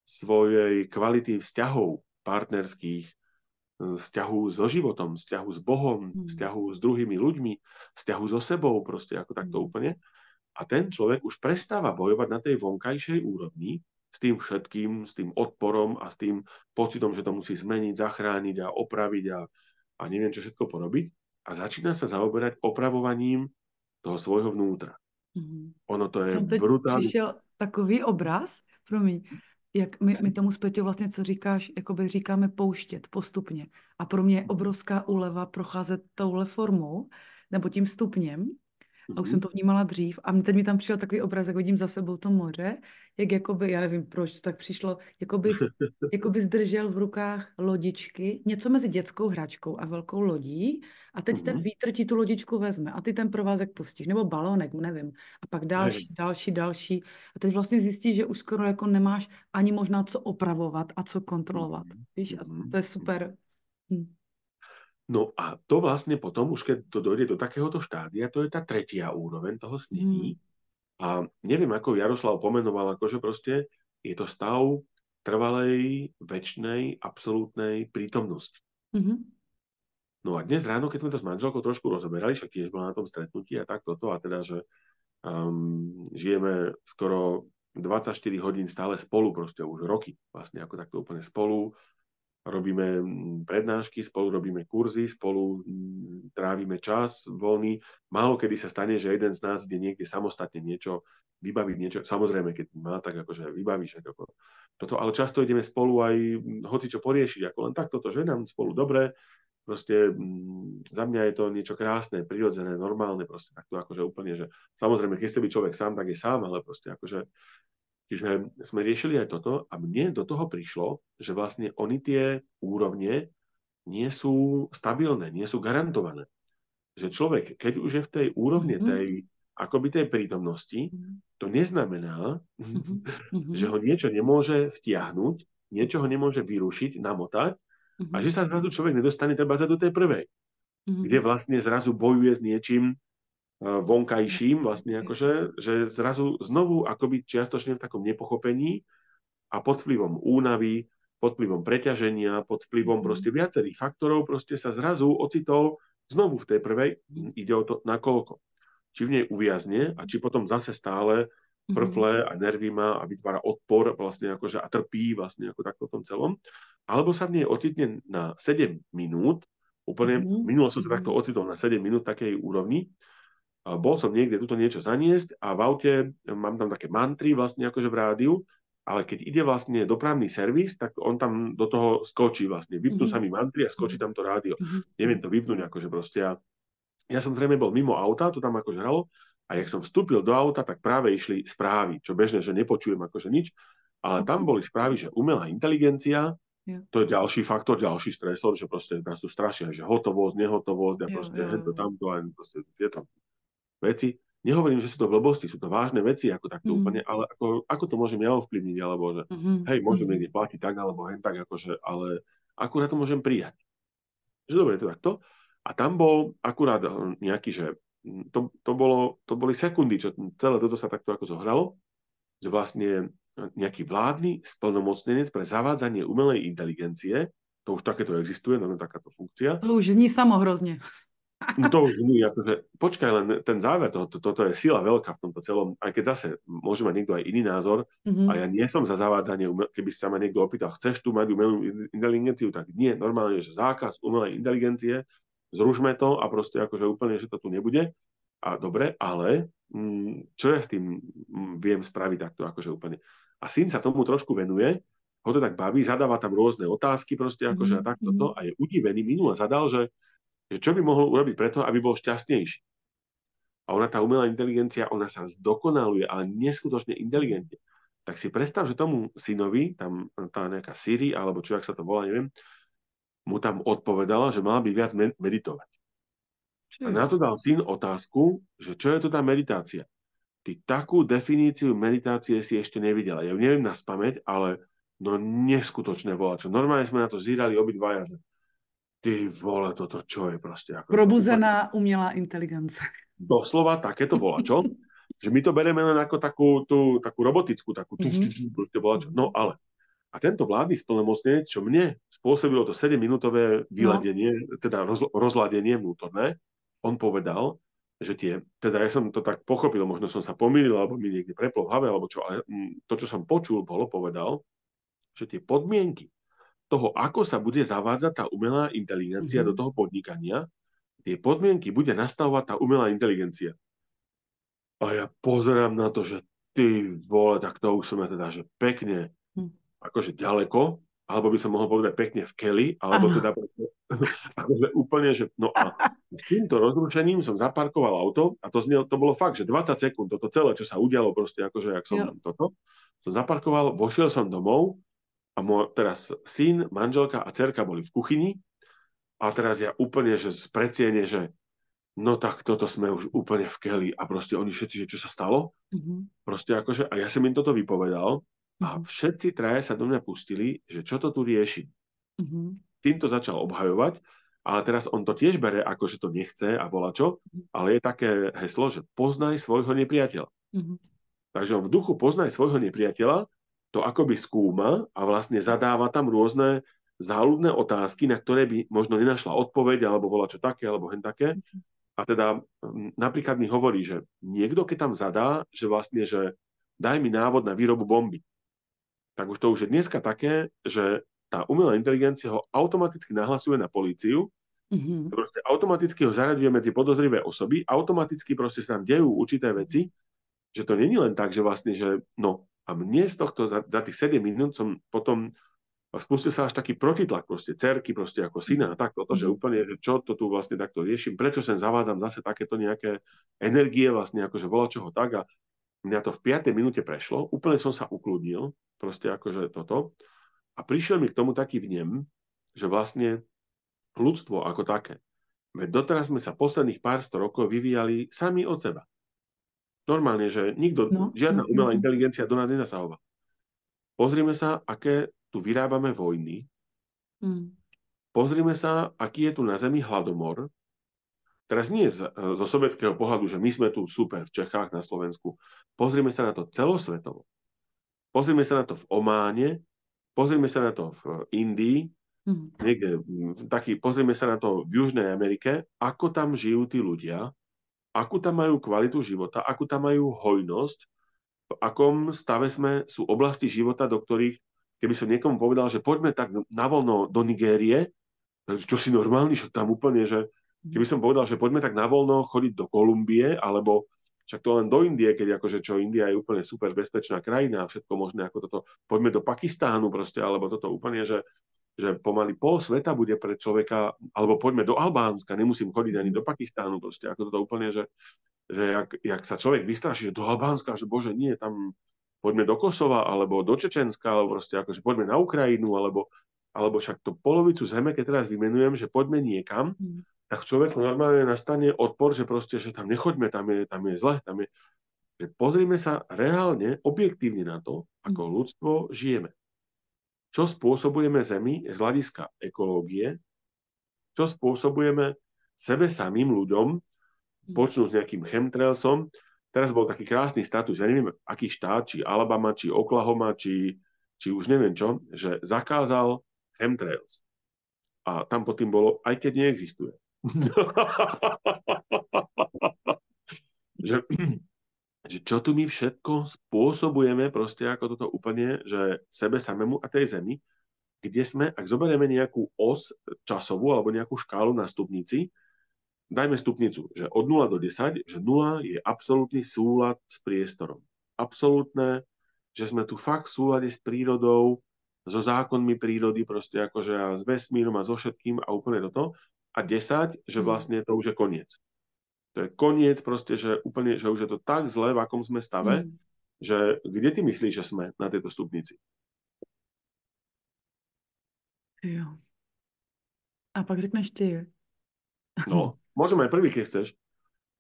svojej kvality vzťahov partnerských, vzťahu so životom, vzťahu s Bohom, vzťahu s druhými ľuďmi, vzťahu so sebou, proste ako takto úplne. A ten človek už prestáva bojovať na tej vonkajšej úrovni s tým všetkým, s tým odporom a s tým pocitom, že to musí zmeniť, zachrániť a opraviť a neviem, čo všetko porobiť. A začína sa zaoberať opravovaním toho svojho vnútra. Ono to je brutálne. Přišel takový obraz, promiň, jak my tomu zpětě vlastně, co říkáš, jakoby říkáme pouštět postupně. A pro mě je obrovská úleva procházet touhle formou, nebo tím stupněm. A už jsem to vnímala dřív. A teď mi tam přišel takový obraz, jak vidím za sebou to moře, jak jakoby, já nevím, proč to tak přišlo, jakoby zdržel v rukách lodičky, něco mezi dětskou hračkou a velkou lodí. A teď ten vítr ti tu lodičku vezme a ty ten provázek pustíš, nebo balónek, nevím. A pak další. A teď vlastně zjistíš, že už skoro jako nemáš ani možná co opravovat a co kontrolovat. Víš, a to je super. No a to vlastne potom, už keď to dojde do takéhoto štádia, to je tá tretia úroveň toho snení. A neviem, ako Jaroslav pomenoval, akože proste je to stav trvalej, večnej, absolútnej prítomnosti. No a dnes ráno, keď sme to s manželkou trošku rozoberali, však tiež bola na tom stretnutí a tak toto, a teda, že žijeme skoro 24 hodín stále spolu, proste už roky, vlastne ako takto úplne spolu, robíme prednášky, spolu robíme kurzy, spolu trávime čas voľný. Málo kedy sa stane, že jeden z nás ide niekde samostatne niečo vybaviť, niečo. Samozrejme, keď má, tak akože vybavíš ako toto, ale často ideme spolu aj hocičo poriešiť, ako len tak toto, že nám spolu dobre, proste za mňa je to niečo krásne, prirodzené, normálne, proste takto akože úplne, že samozrejme, keď chce byť človek sám, tak je sám, ale proste akože čiže sme riešili aj toto a mne do toho prišlo, že vlastne oni tie úrovne nie sú stabilné, nie sú garantované. Že človek, keď už je v tej úrovne tej, akoby tej prítomnosti, to neznamená, že ho niečo nemôže vtiahnuť, niečo ho nemôže vyrušiť, namotať a že sa zrazu človek nedostane treba za do tej prvej, kde vlastne zrazu bojuje s niečím vonkajším, vlastne akože, že zrazu znovu akoby čiastočne v takom nepochopení a pod vplyvom únavy, pod vplyvom preťaženia, pod vplyvom proste viacerých faktorov proste sa zrazu ocitol znovu v tej prvej, ide o to nakoľko. Či v nej uviazne a či potom zase stále frfle a nervy má a vytvára odpor vlastne akože a trpí vlastne ako takto tom celom, alebo sa v nej ocitne na 7 minút, úplne minulo som sa takto ocitol na 7 minút takej úrovni. Bol som niekde tuto niečo zaniesť a v aute mám tam také mantry vlastne akože v rádiu, ale keď ide vlastne dopravný servis, tak on tam do toho skočí vlastne. Vypnú sa mi mantry a skočí tam to rádio. Neviem to vypnúť akože proste. Ja som zrejme bol mimo auta, to tam akože hralo A jak som vstúpil do auta, tak práve išli správy, čo bežne, že nepočujem akože nič, ale tam boli správy, že umelá inteligencia, to je ďalší faktor, ďalší stresor, že proste nás tu strašia, že hotovosť, nehotovosť a proste hento, tamto a proste tieto veci. Nehovorím, že sú to blbosti, sú to vážne veci, ako takto úplne, ale ako to môžem ja ovplyvniť, alebo že hej, môžem niekde platiť tak, alebo hen tak, akože, ale akurát to môžem prijať. Že dobre, to takto. A tam bol akurát nejaký, že to boli sekundy, čo celé toto sa takto ako zohralo, že vlastne nejaký vládny splnomocnenec pre zavádzanie umelej inteligencie, to už takéto existuje, no takáto funkcia. To už zní samohrozne. No to už zní, akože, počkaj, len ten záver, toto je sila veľká v tomto celom, aj keď zase môže mať niekto aj iný názor, a ja nie som za zavádzanie, keby sa ma niekto opýtal, chceš tu mať umelú inteligenciu, tak nie, normálne, že zákaz umelej inteligencie, zrušme to a proste akože úplne, že to tu nebude. A dobre, ale čo ja s tým viem spraviť takto akože úplne. A syn sa tomu trošku venuje, ho to tak baví, zadáva tam rôzne otázky proste akože a takto a je udivený. Minule zadal, že čo by mohol urobiť preto, aby bol šťastnejší. A ona, tá umelá inteligencia, ona sa zdokonaluje, ale neskutočne inteligentne. Tak si predstav, že tomu synovi, tam tá nejaká Siri, alebo čo, jak sa to volá, neviem, mu tam odpovedala, že mala by viac meditovať. A na to dal syn otázku, že čo je to tá meditácia. Ty takú definíciu meditácie si ešte nevidela. Ja ju neviem naspamäť, ale no neskutočné volačo. Normálne sme na to zírali obidvaja, že ty vole, toto čo je proste. Ako Probuzená umelá inteligence. Doslova takéto volačo, že my to bereme len ako takú robotickú, takú volačo. No ale a tento vládny splnomocnenec, čo mne spôsobilo to 7-minútové vyladenie, teda rozladenie vnútorné, on povedal, že teda ja som to tak pochopil, možno som sa pomýlil, alebo mi niekde preplo v hlave, alebo čo, ale to, čo som počul, povedal, že tie podmienky toho, ako sa bude zavádzať tá umelá inteligencia do toho podnikania, tie podmienky bude nastavovať tá umelá inteligencia. A ja pozerám na to, že ty vole, tak to už som ja teda, že pekne akože ďaleko, alebo by som mohol povedať pekne v keli, alebo teda akože úplne, že no a s týmto rozrušením som zaparkoval auto a to bolo fakt, že 20 sekúnd, toto celé, čo sa udialo proste, akože jak som som zaparkoval, vošiel som domov a teraz syn, manželka a dcerka boli v kuchyni a teraz ja úplne, že z predsiene, že no tak toto sme už úplne v keli a proste oni všetci, že čo sa stalo? Proste akože, a ja som im toto vypovedal. A všetci traja sa do mňa pustili, že čo to tu rieši. Týmto začal obhajovať, ale teraz on to tiež bere, ako že to nechce a volá čo, ale je také heslo, že poznaj svojho nepriateľa. Takže on v duchu poznaj svojho nepriateľa, to akoby skúma a vlastne zadáva tam rôzne záľudné otázky, na ktoré by možno nenašla odpoveď, alebo volá čo také, alebo hen také. A teda napríklad mi hovorí, že niekto, keď tam zadá, že vlastne, že daj mi návod na výrobu bomby, tak už to už je dneska také, že tá umelá inteligencia ho automaticky nahlasuje na políciu, proste automaticky ho zaraďuje medzi podozrivé osoby, automaticky proste sa tam dejú určité veci, že to není len tak, že vlastne, že no a mne z tohto za tých 7 minút som potom spustil sa až taký protitlak, proste cerky, proste ako syna a tak toto, že úplne, že čo to tu vlastne takto riešim, prečo sem zavádzam zase takéto nejaké energie vlastne akože volačoho tak a mňa to v 5. minúte prešlo, úplne som sa ukludnil, proste akože toto. A prišiel mi k tomu taký vnem, že vlastne ľudstvo ako také. Veď doteraz sme sa posledných pár sto rokov vyvíjali sami od seba. Normálne, že žiadna umelá inteligencia do nás nezasahovala. Pozrime sa, aké tu vyrábame vojny. Pozrime sa, aký je tu na Zemi hladomor. Teraz nie zo sovietského pohľadu, že my sme tu super v Čechách, na Slovensku. Pozrime sa na to celosvetovo. Pozrime sa na to v Ománe, pozrime sa na to v Indii, niekde pozrime sa na to v Južnej Amerike, ako tam žijú tí ľudia, akú tam majú kvalitu života, akú tam majú hojnosť, v akom stave sú oblasti života, do ktorých, keby som niekomu povedal, že poďme tak navoľno do Nigérie, čo si normálny, že tam úplne, že keby som povedal, že poďme tak navoľno chodiť do Kolumbie, alebo však to len do Indie, keď akože čo India je úplne super bezpečná krajina a všetko možné ako toto, poďme do Pakistánu proste, alebo toto úplne, že že pomaly pol sveta bude pre človeka, alebo poďme do Albánska, nemusím chodiť ani do Pakistánu, proste, ako toto úplne, že jak sa človek vystraší, že do Albánska, že bože, nie, tam poďme do Kosova, alebo do Čečenska, alebo proste, akože poďme na Ukrajinu, alebo však to polovicu zeme, keď teraz vymenujem, že poďme niekam, tak človek normálne nastane odpor, že proste, že tam nechoďme, tam je zle, že pozrime sa reálne, objektívne na to, ako ľudstvo žijeme. Čo spôsobujeme Zemi z hľadiska ekológie, čo spôsobujeme sebe samým ľuďom, počnúť s nejakým chemtrailsom. Teraz bol taký krásny status, ja neviem, aký štát, či Alabama, či Oklahoma, či už neviem čo, že zakázal chemtrails. A tam pod tým bolo, aj keď neexistuje. že čo tu my všetko spôsobujeme, proste ako toto úplne, že sebe samému a tej Zemi, kde sme, ak zoberieme nejakú os časovú alebo nejakú škálu na stupnici, dajme stupnicu, že od 0 do 10, že 0 je absolútny súlad s priestorom. Absolútne, že sme tu fakt v súlade s prírodou, so zákonmi prírody, proste akože a s vesmírom a so všetkým a úplne toto. A 10, že vlastne to už je koniec. To je koniec proste, že úplne, že už je to tak zle, v akom sme stave, že kde ty myslíš, že sme na tejto stupnici? Jo. A pak řekneš ty. No, môžeme aj prvý, keď chceš.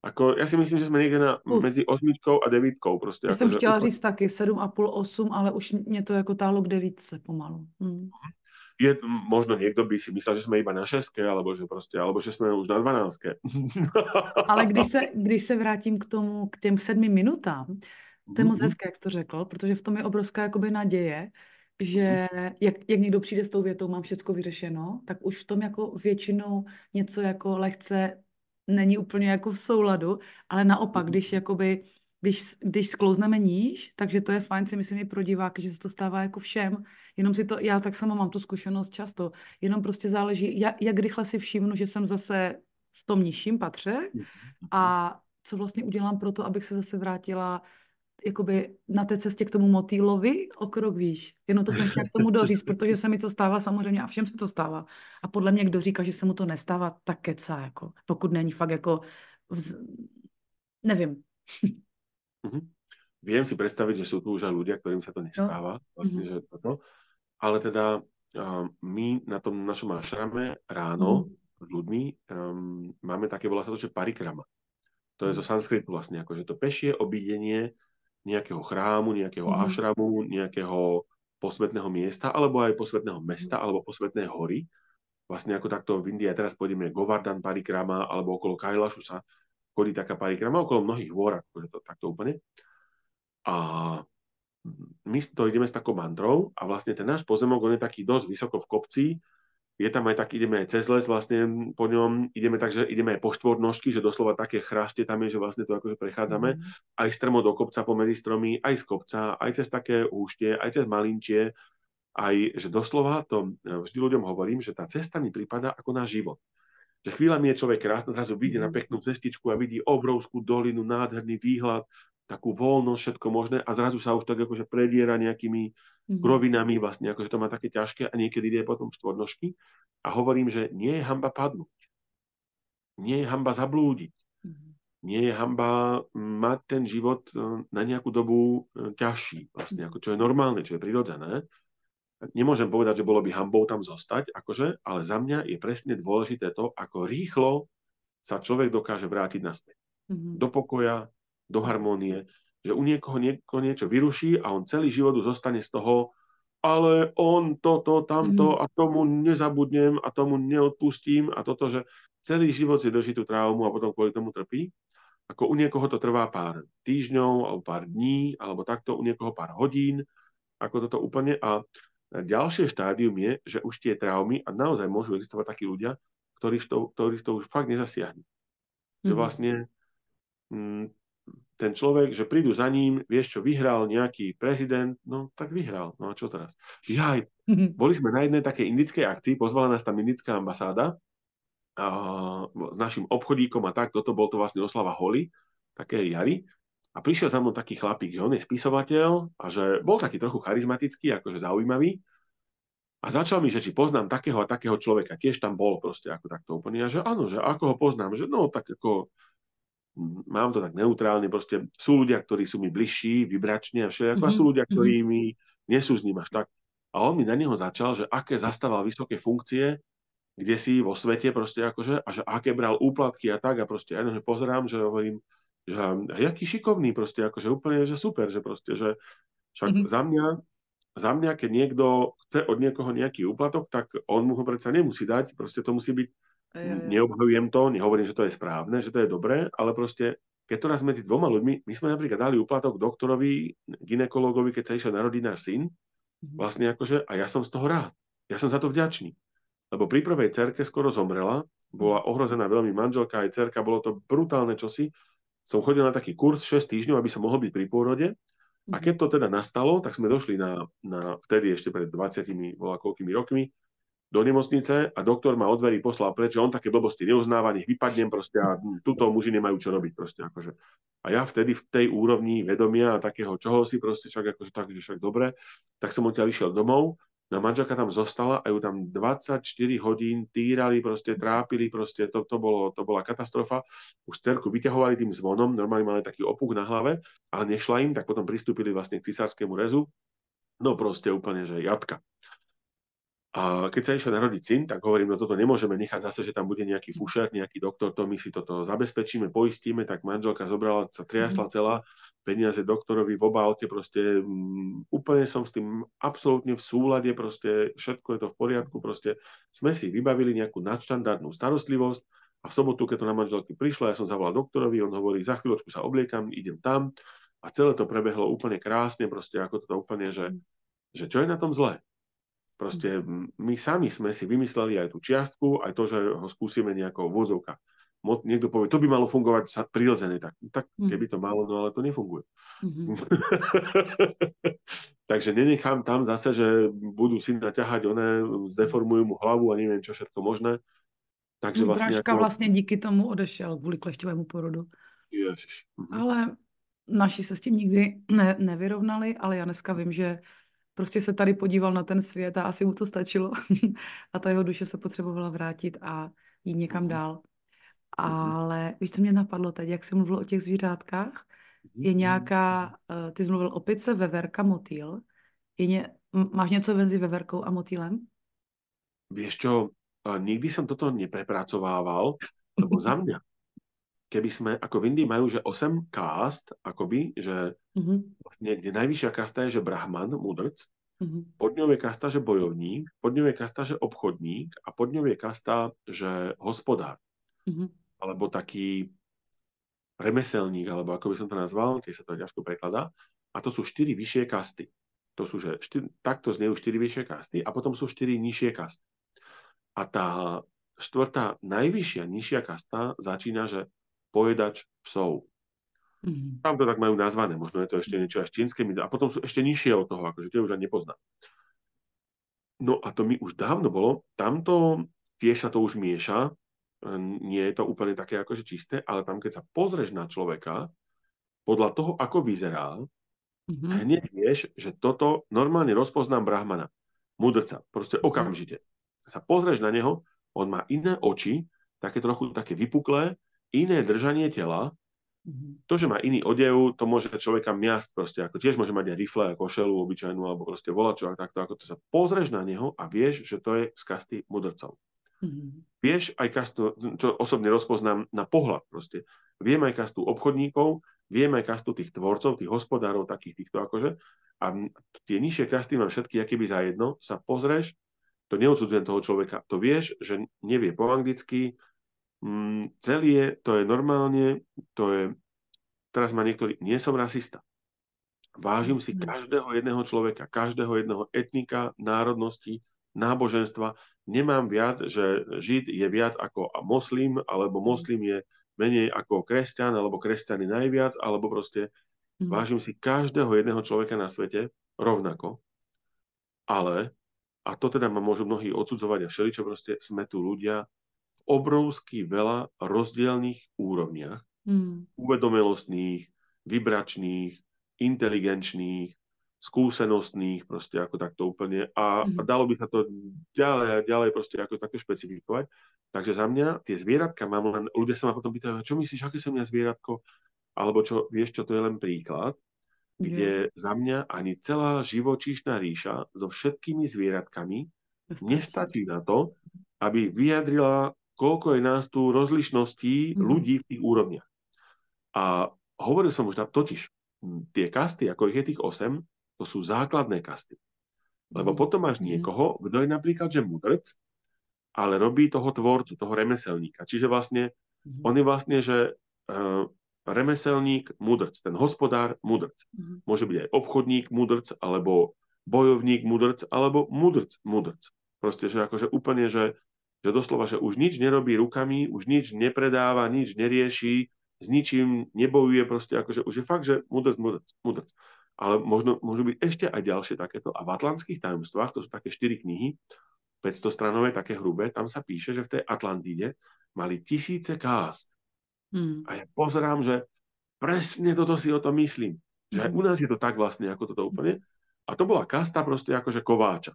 Ako, ja si myslím, že sme niekde medzi 8 a 9. Proste, já ako, jsem že chtěla úplne... říct taky 7,5, 8, ale už mě to jako táhlo k 9 pomalu. Je, možno niekto by si myslel, že sme iba na 6, alebo že proste, alebo že sme už na 12. Ale když se vrátím k těm 7 minutám, to je moc hezké, jak jsi to řekl, protože v tom je obrovská jakoby naděje, že jak někdo přijde s tou větou, mám všecko vyřešeno, tak už v tom jako většinou něco jako lehce není úplně jako v souladu, ale naopak, když sklouzneme níž, takže to je fajn, si myslím i pro diváky, že se to stává jako všem, jenom si to, já tak sama mám tu zkušenost často, jenom prostě záleží, jak rychle si všimnu, že jsem zase v tom nižším patře a co vlastně udělám pro to, abych se zase vrátila jakoby na té cestě k tomu motýlovi o krok výš. Jenom to jsem chtěla k tomu doříct, protože se mi to stává samozřejmě a všem se to stává. A podle mě, kdo říká, že se mu to nestává, tak kecá, jako, pokud není fakt jako, nevím. Viem si predstaviť, že sú tu už aj ľudia, ktorým sa to nestáva, vlastne, že toto. Ale teda my na tom našom ašrame ráno s ľuďmi máme také, volá sa to, že parikrama. To je zo sanskritu vlastne, akože to pešie obídenie nejakého chrámu, nejakého ašramu, nejakého posvetného miesta, alebo aj posvetného mesta, alebo posvetnej hory. Vlastne ako takto v Indii, a teraz pôjdeme Govardhan parikrama, alebo okolo Kailašu sa chodí taká parikrama, okolo mnohých hôr, akože to takto úplne. A my to ideme s takou mantrou a vlastne ten náš pozemok, on je taký dosť vysoko v kopci, je tam aj tak, ideme aj cez les vlastne po ňom, ideme tak, že ideme aj po štvornožky, že doslova také chraste tam je, že vlastne to akože prechádzame, aj strmo do kopca pomedzi stromy, aj z kopca, aj cez také úštie, aj cez malinčie, aj, že doslova to vždy ľuďom hovorím, že tá cesta mi prípada ako náš život. Že chvíľa mi je človek krásny, zrazu vyjde na peknú cestičku a vidí obrovskú dolinu, nádherný výhľad, takú voľnosť, všetko možné a zrazu sa už tak akože prediera nejakými rovinami vlastne, akože to má také ťažké a niekedy ide potom štvornožky a hovorím, že nie je hanba padnúť. Nie je hanba zablúdiť. Nie je hanba mať ten život na nejakú dobu ťažší vlastne, ako čo je normálne, čo je prirodzené. Nemôžem povedať, že bolo by hanbou tam zostať, akože, ale za mňa je presne dôležité to, ako rýchlo sa človek dokáže vrátiť naspäť. Do pokoja, do harmónie, že u niekoho niečo vyruší a on celý život zostane z toho, ale on toto, tamto a tomu nezabudnem a tomu neodpustím a toto, že celý život si drží tú traumu a potom kvôli tomu trpí. Ako u niekoho to trvá pár týždňov alebo pár dní, alebo takto, u niekoho pár hodín, ako toto úplne. A ďalšie štádium je, že už tie traumy, a naozaj môžu existovať takí ľudia, ktorých to už fakt nezasiahne. Že vlastne ten človek, že prídu za ním, vieš čo, vyhral nejaký prezident, no tak vyhral, no a čo teraz? Boli sme na jednej takej indickej akcii, pozvala nás tam indická ambasáda s našim obchodíkom a tak, bol to vlastne oslava Holi, také jary, a prišiel za mnou taký chlapík, že on je spisovateľ a že bol taký trochu charizmatický, akože zaujímavý A začal mi, že či poznám takého a takého človeka. Tiež tam bol proste ako takto úplne. A že áno, že ako ho poznám, že no tak ako mám to tak neutrálne, proste sú ľudia, ktorí sú mi bližší, vybrační a všetko, a sú ľudia, ktorí mi nie sú s ním až tak. A on mi na neho začal, že aké zastával vysoké funkcie, kde si vo svete proste akože, a že aké bral úplatky a tak, a proste ja že pozerám, že hovorím, že jaký šikovný proste, akože úplne, že super, že proste, že však za mňa, keď niekto chce od niekoho nejaký úplatok, tak on mu ho predsa nemusí dať, proste to musí byť, neobhajujem to, nehovorím, že to je správne, že to je dobré, ale proste, keď to raz medzi dvoma ľuďmi, my sme napríklad dali úplatok doktorovi, gynekologovi, keď sa išiel narodiť náš syn, vlastne akože, a ja som z toho rád. Ja som za to vďačný. Lebo pri prvej cerke skoro zomrela, bola ohrozená veľmi manželka aj cerka, bolo to brutálne čosi. Som chodil na taký kurz 6 týždňov, aby som mohol byť pri pôrode. A keď to teda nastalo, tak sme došli na vtedy ešte pred 20 koľkými rokmi do nemocnice a doktor ma od dverí poslal preč, že on také blbosti neuznáva, nech vypadnem proste a tuto muži nemajú čo robiť proste akože. A ja vtedy v tej úrovni vedomia a takého čohosi proste však akože tak, že však dobre, tak som odtiaľ išiel domov. No manželka tam zostala a ju tam 24 hodín týrali, proste trápili, proste to bola katastrofa. Už cerku vyťahovali tým zvonom, normálne mali taký opuch na hlave, ale nešla im, tak potom pristúpili vlastne k cisárskému rezu. No proste úplne, že jatka. A keď sa išiel narodiť syn, tak hovorím, no toto nemôžeme nechať zase, že tam bude nejaký fušer, nejaký doktor, to my si toto zabezpečíme, poistíme, tak manželka zobrala, sa triasla celá, peniaze doktorovi v obálke, proste úplne som s tým absolútne v súlade, proste všetko je to v poriadku, proste sme si vybavili nejakú nadštandardnú starostlivosť a v sobotu, keď to na manželky prišlo, ja som zavolal doktorovi, on hovorí, za chvíľočku sa obliekam, idem tam a celé to prebehlo úplne krásne, proste ako to úplne, že čo je na tom zlé? Proste my sami sme si vymysleli aj tú čiastku, aj to, že ho skúsime nejako vozovka. Niekto povie, to by malo fungovať prirodzene. Tak keby to malo, no ale to nefunguje. Takže nenechám tam zase, že budú si naťahať zdeformujú mu hlavu a neviem čo všetko možné. Takže vlastne Bráška vlastně díky tomu odešel kvůli klešťovému porodu. Ježiš. Ale naši se s tím nikdy nevyrovnali, ale já dneska vím, že prostě se tady podíval na ten svět a asi mu to stačilo. A ta jeho duše se potřebovala vrátit a jít někam dál. Ale víš, co mě napadlo teď, jak jsi mluvil o těch zvířátkách? Je nějaká, ty jsi mluvil o pice, veverka, motýl. Máš něco mezi veverkou a motýlem? Vieš čo, nikdy som toto neprepracovával, lebo za mňa, keby sme, ako v Indii majú, že 8 kást, akoby, že vlastne, kde najvyššia kasta je, že brahman, mudrc, pod ňou je kasta, že bojovník, pod ňou je kasta, že obchodník a pod ňou je kasta, že hospodár. Alebo taký remeselník, alebo ako by som to nazval, keď sa to ťažko prekladá. A to sú 4 vyššie kasty. To sú, že takto znejú 4 vyššie kasty a potom sú 4 nižšie kasty. A tá štvrtá najvyššia nižšia kasta začína, že pojedač psov. Tam to tak majú nazvané, možno je to ešte niečo až čínske, a potom sú ešte nižšie od toho, akože tie už ani nepoznám. No a to mi už dávno bolo, tamto tiež sa to už mieša, nie je to úplne také akože čisté, ale tam keď sa pozrieš na človeka, podľa toho, ako vyzerá, hneď vieš, že toto normálne rozpoznám brahmana, mudrca, proste okamžite. Sa pozrieš na neho, on má iné oči, také trochu také vypuklé, iné držanie tela. To, že má iný odev, to môže človeka miasť proste, ako tiež môže mať aj rifle, košelu obyčajnú, alebo proste volačo, takto, ako to sa pozrieš na neho a vieš, že to je z kasty mudrcov. Vieš aj kastu, čo osobne rozpoznám na pohľad proste. Viem aj kastu obchodníkov, viem aj kastu tých tvorcov, tých hospodárov, takých týchto akože. A tie nižšie kasty mám všetky akoby za jedno. Sa pozrieš, to neodsudzujem toho človeka. To vieš, že nevie po anglicky, to je normálne, teraz ma niektorí, nie som rasista. Vážim si každého jedného človeka, každého jedného etnika, národnosti, náboženstva. Nemám viac, že Žid je viac ako moslim, alebo moslim je menej ako kresťan, alebo kresťan je najviac, alebo proste vážim si každého jedného človeka na svete rovnako. Ale, a to teda ma môžu mnohí odsudzovať a všeličo, proste sme tu ľudia v obrovsky veľa rozdielných úrovniach, uvedomelostných, vibračných, inteligenčných, skúsenostných, proste ako takto úplne. A dalo by sa to ďalej a ďalej proste ako takto špecifikovať. Takže za mňa tie zvieratka mám len, ľudia sa ma potom pýtajú, čo myslíš, aké som ja zvieratko? Alebo čo, vieš čo, to je len príklad, kde za mňa ani celá živočíšna ríša so všetkými zvieratkami nestačí na to, aby vyjadrila, koľko je nás tu rozlišností ľudí v tých úrovniach. A hovoril som už totiž, tie kasty, ako ich je tých 8, to sú základné kasty. Lebo potom máš niekoho, kto je napríklad, že mudrc, ale robí toho tvorcu, toho remeselníka. Čiže vlastne, on je vlastne, že remeselník, mudrc, ten hospodár, mudrc. Môže byť aj obchodník, mudrc, alebo bojovník, mudrc, alebo mudrc. Proste, že akože úplne, že doslova, že už nič nerobí rukami, už nič nepredáva, nič nerieši, s ničím nebojuje, proste akože už je fakt, že mudrc. Ale môžu byť ešte aj ďalšie takéto. A v Atlantských tajomstvách, to sú také 4 knihy, 500 stranové, také hrubé, tam sa píše, že v tej Atlantíde mali 1000 kást. A ja pozerám, že presne toto si o tom myslím. Že aj u nás je to tak vlastne, ako toto úplne. A to bola kasta proste akože kováča.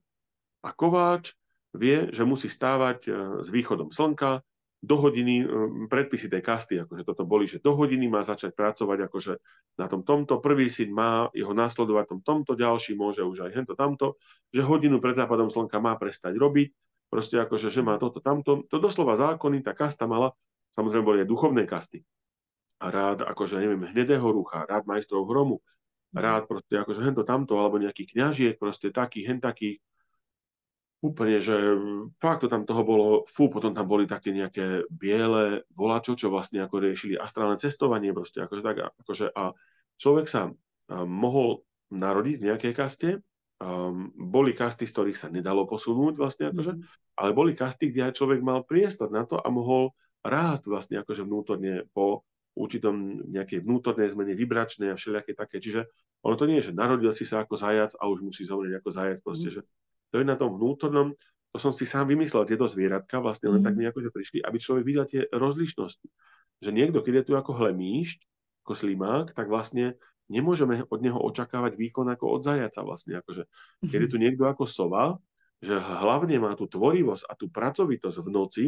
A kováč vie, že musí stávať s východom slnka, do hodiny, predpisy tej kasty, akože toto boli, že do hodiny má začať pracovať akože na tomto, prvý syn má jeho nasledovať tomto, ďalší môže už aj hento tamto, že hodinu pred západom slnka má prestať robiť, proste akože, že má toto tamto. To doslova zákony, tá kasta mala, samozrejme boli aj duchovné kasty. A rád, akože neviem, hnedého rucha, rád majstrov hromu, rád proste akože hento tamto, alebo nejakých kňažiek, proste takých, hen takých. Úplne, že fakt to tam toho bolo, potom tam boli také nejaké biele volačo, čo vlastne ako riešili astrálne cestovanie, proste akože tak, akože a človek sa mohol narodiť v nejakej kaste, boli kasty, z ktorých sa nedalo posunúť vlastne akože, ale boli kasty, kde aj človek mal priestor na to a mohol rásť vlastne akože vnútorne po určitom nejakej vnútornej zmene, vibračnej a všelijaké také, čiže ono to nie je, že narodil si sa ako zajac a už musí zomrieť ako zajac, proste, že to je na tom vnútornom, to som si sám vymyslel, tieto zvieratka vlastne len tak mi akože prišli, aby človek videl tie rozlišnosti. Že niekto, keď je tu ako hlemíšť, ako slimák, tak vlastne nemôžeme od neho očakávať výkon ako od zajaca vlastne. Akože, keď je tu niekto ako sova, že hlavne má tú tvorivosť a tú pracovitosť v noci,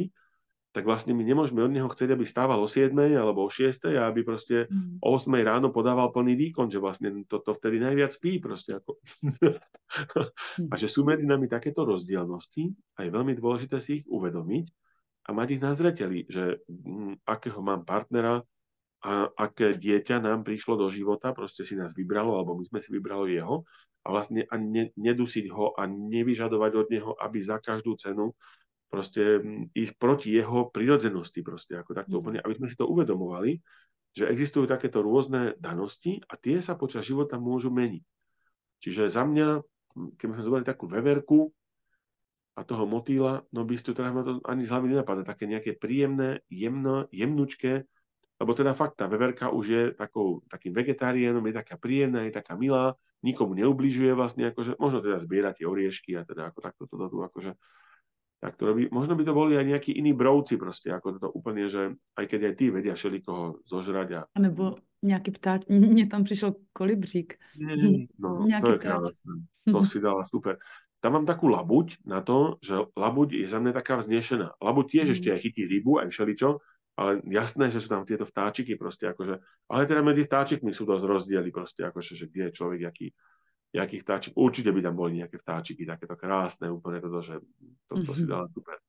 tak vlastne my nemôžeme od neho chcieť, aby stával o 7 alebo o 6 a aby proste o 8 ráno podával plný výkon, že vlastne to vtedy najviac spí proste. Ako. A že sú medzi nami takéto rozdielnosti a je veľmi dôležité si ich uvedomiť a mať ich na zreteli, že akého mám partnera a aké dieťa nám prišlo do života, proste si nás vybralo, alebo my sme si vybrali jeho a vlastne nedusiť ho a nevyžadovať od neho, aby za každú cenu proste ísť proti jeho prirodzenosti, proste ako takto úplne, aby sme si to uvedomovali, že existujú takéto rôzne danosti a tie sa počas života môžu meniť. Čiže za mňa, keď sme zobrali takú veverku a toho motýla, no by ste teda ma to ani z hlavy nenapadá, také nejaké príjemné, jemnučké, lebo teda fakt, tá veverka už je takým vegetariánom, je taká príjemná, je taká milá, nikomu neubližuje vlastne, akože, možno teda zbierať tie oriešky a teda ako takto toto tu akože tak to robí. Možno by to boli aj nejakí iní brouci proste, ako to úplne, že aj keď aj ty vedia všelikoho zožrať. A nebo nějaký ptáč, mně tam přišel kolibřík. No, to je krásne. To si dala super. Tam mám takú labuť na to, že labuť je za mňa taká vznešená. Labuť tiež ešte aj chytí rybu, aj všeličo, ale jasné, že sú tam tieto vtáčiky proste, akože, ale teda medzi vtáčikmi sú dosť rozdiely proste, akože, že kde je človek, jaký vtáčik. Určite by tam boli nejaké vtáčiky, takéto krásne, úplne toto, že to si dala super.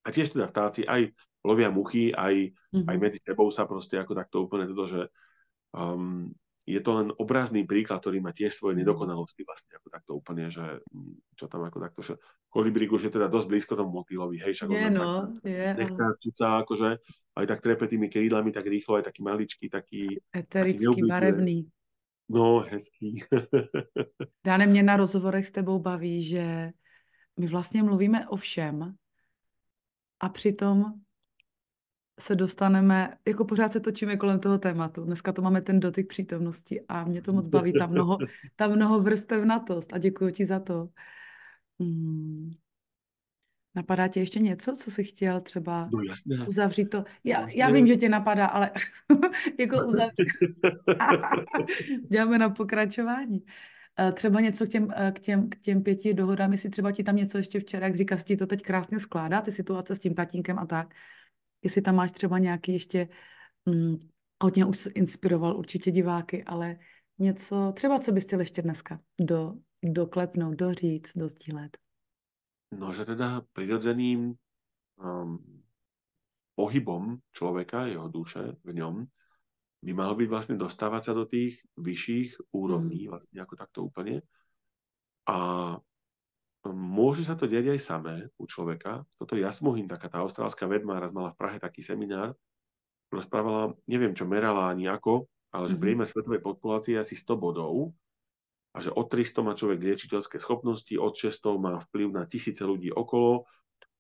A tiež teda vtáci aj lovia muchy, aj medzi sebou sa proste ako takto úplne toto, že je to len obrazný príklad, ktorý má tiež svoje nedokonalosti vlastne ako takto úplne, že čo tam ako takto, že kolibrík už je teda dosť blízko tomu motýlovi, hej, však on nechá cuca, akože aj tak trepe tými krídlami tak rýchlo, aj taký maličký, taký eterický, barevný. No, hezký. Dáne, mě na rozhovorech s tebou baví, že my vlastně mluvíme o všem a přitom se dostaneme, jako pořád se točíme kolem toho tématu. Dneska to máme ten dotyk přítomnosti a mě to moc baví, ta mnoho vrstevnatost a děkuji ti za to. Napadá tě ještě něco, co jsi chtěl třeba uzavřít to? Já vím, že tě napadá, ale jako uzavřít. Děláme na pokračování. Třeba něco k těm 5 dohodám, jestli třeba ti tam něco ještě včera, jak říkáš, ti to teď krásně skládá, ty situace s tím tatínkem a tak. Jestli tam máš třeba nějaký ještě, hodně už inspiroval určitě diváky, ale něco, třeba co bys chtěl ještě dneska doklepnout, doříct, dozdílet. No, že teda prirodzeným pohybom človeka, jeho duše v ňom, by malo byť vlastne dostávať sa do tých vyšších úrovní, vlastne ako takto úplne. A môže sa to diať aj samé u človeka. Toto Jasmuhin, taká tá austrálska vedma, raz mala v Prahe taký seminár, rozprávala, neviem čo merala ani ako, ale že priemer svetovej populácie je asi 100 bodov a že od 300 má človek liečiteľské schopnosti, od 600 má vplyv na tisíce ľudí okolo,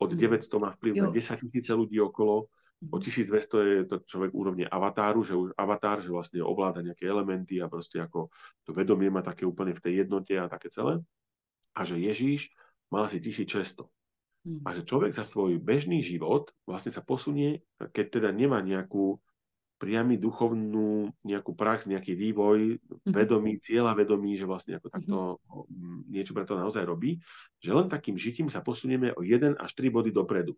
od 900 má vplyv na 10 000 ľudí okolo, od 1200 je to človek úrovne avatáru, že už avatár, že vlastne ovláda nejaké elementy a proste ako to vedomie má také úplne v tej jednote a také celé. A že Ježíš mal asi 1600. A že človek za svoj bežný život vlastne sa posunie, keď teda nemá nejakú priamy duchovnú, nejakú prax, nejaký vývoj, vedomý, cieľa vedomí, že vlastne ako takto niečo pre to naozaj robí, že len takým žitím sa posunieme o 1 až 3 body dopredu.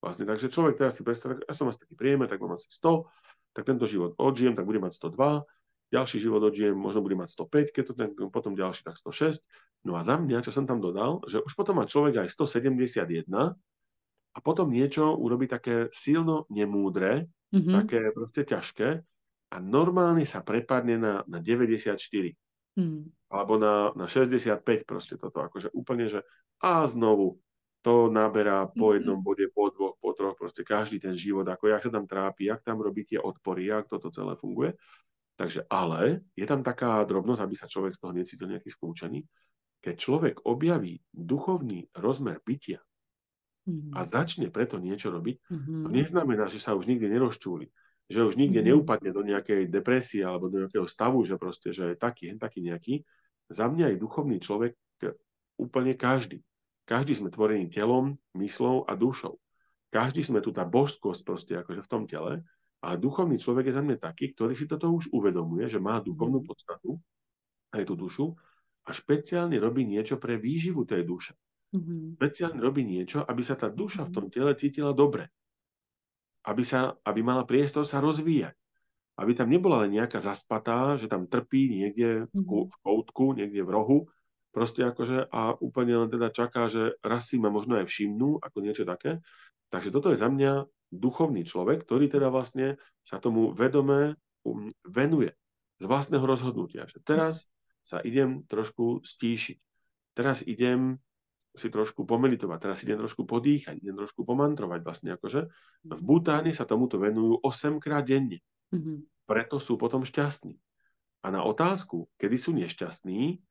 Vlastne, takže človek teraz si predstaví, ja som asi taký priemer, tak mám asi 100, tak tento život odžijem, tak budem mať 102, ďalší život odžijem, možno budem mať 105, keď to ten, potom ďalší, tak 106. No a za mňa, čo som tam dodal, že už potom má človek aj 171 a potom niečo urobí také silno nemúdre, také proste ťažké a normálne sa prepadne na 94. Alebo na 65 proste toto, akože úplne, že a znovu to naberá po jednom bode, po dvoch, po troch, proste každý ten život, ako jak sa tam trápi, jak tam robí tie odpory, jak toto celé funguje. Takže, ale je tam taká drobnosť, aby sa človek z toho necítil nejaký skľúčený. Keď človek objaví duchovný rozmer bytia a začne preto niečo robiť, to neznamená, že sa už nikdy nerozčúli, že už nikde neupadne do nejakej depresie alebo do nejakého stavu, že proste, že je taký nejaký. Za mňa je duchovný človek úplne každý. Každý sme tvorení telom, myslou a dušou. Každý sme tu tá božskosť proste akože v tom tele, ale duchovný človek je za mňa taký, ktorý si toto už uvedomuje, že má duchovnú podstatu, aj tú dušu, a špeciálne robí niečo pre výživu tej duše. Špeciálne robí niečo, aby sa tá duša v tom tele cítila dobre. Aby mala priestor sa rozvíjať. Aby tam nebola len nejaká zaspatá, že tam trpí niekde v koutku, niekde v rohu, proste akože a úplne len teda čaká, že raz si ma možno aj všimnú, ako niečo také. Takže toto je za mňa duchovný človek, ktorý teda vlastne sa tomu vedome venuje z vlastného rozhodnutia. Že teraz sa idem trošku stíšiť. Teraz idem si trošku pomeditovať, teraz idem trošku podýchať, idem trošku pomantrovať vlastne akože. V Bhutáne sa tomuto venujú 8-krát denne. Preto sú potom šťastní. A na otázku, kedy sú nešťastní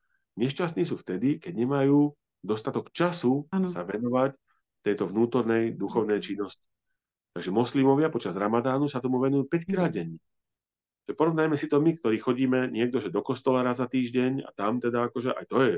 sú vtedy, keď nemajú dostatok času sa venovať tejto vnútornej duchovnej činnosti. Takže moslimovia počas Ramadánu sa tomu venujú 5-krát denne. Porovnajme si to my, ktorí chodíme niekto, že do kostola raz za týždeň a tam teda akože, aj to je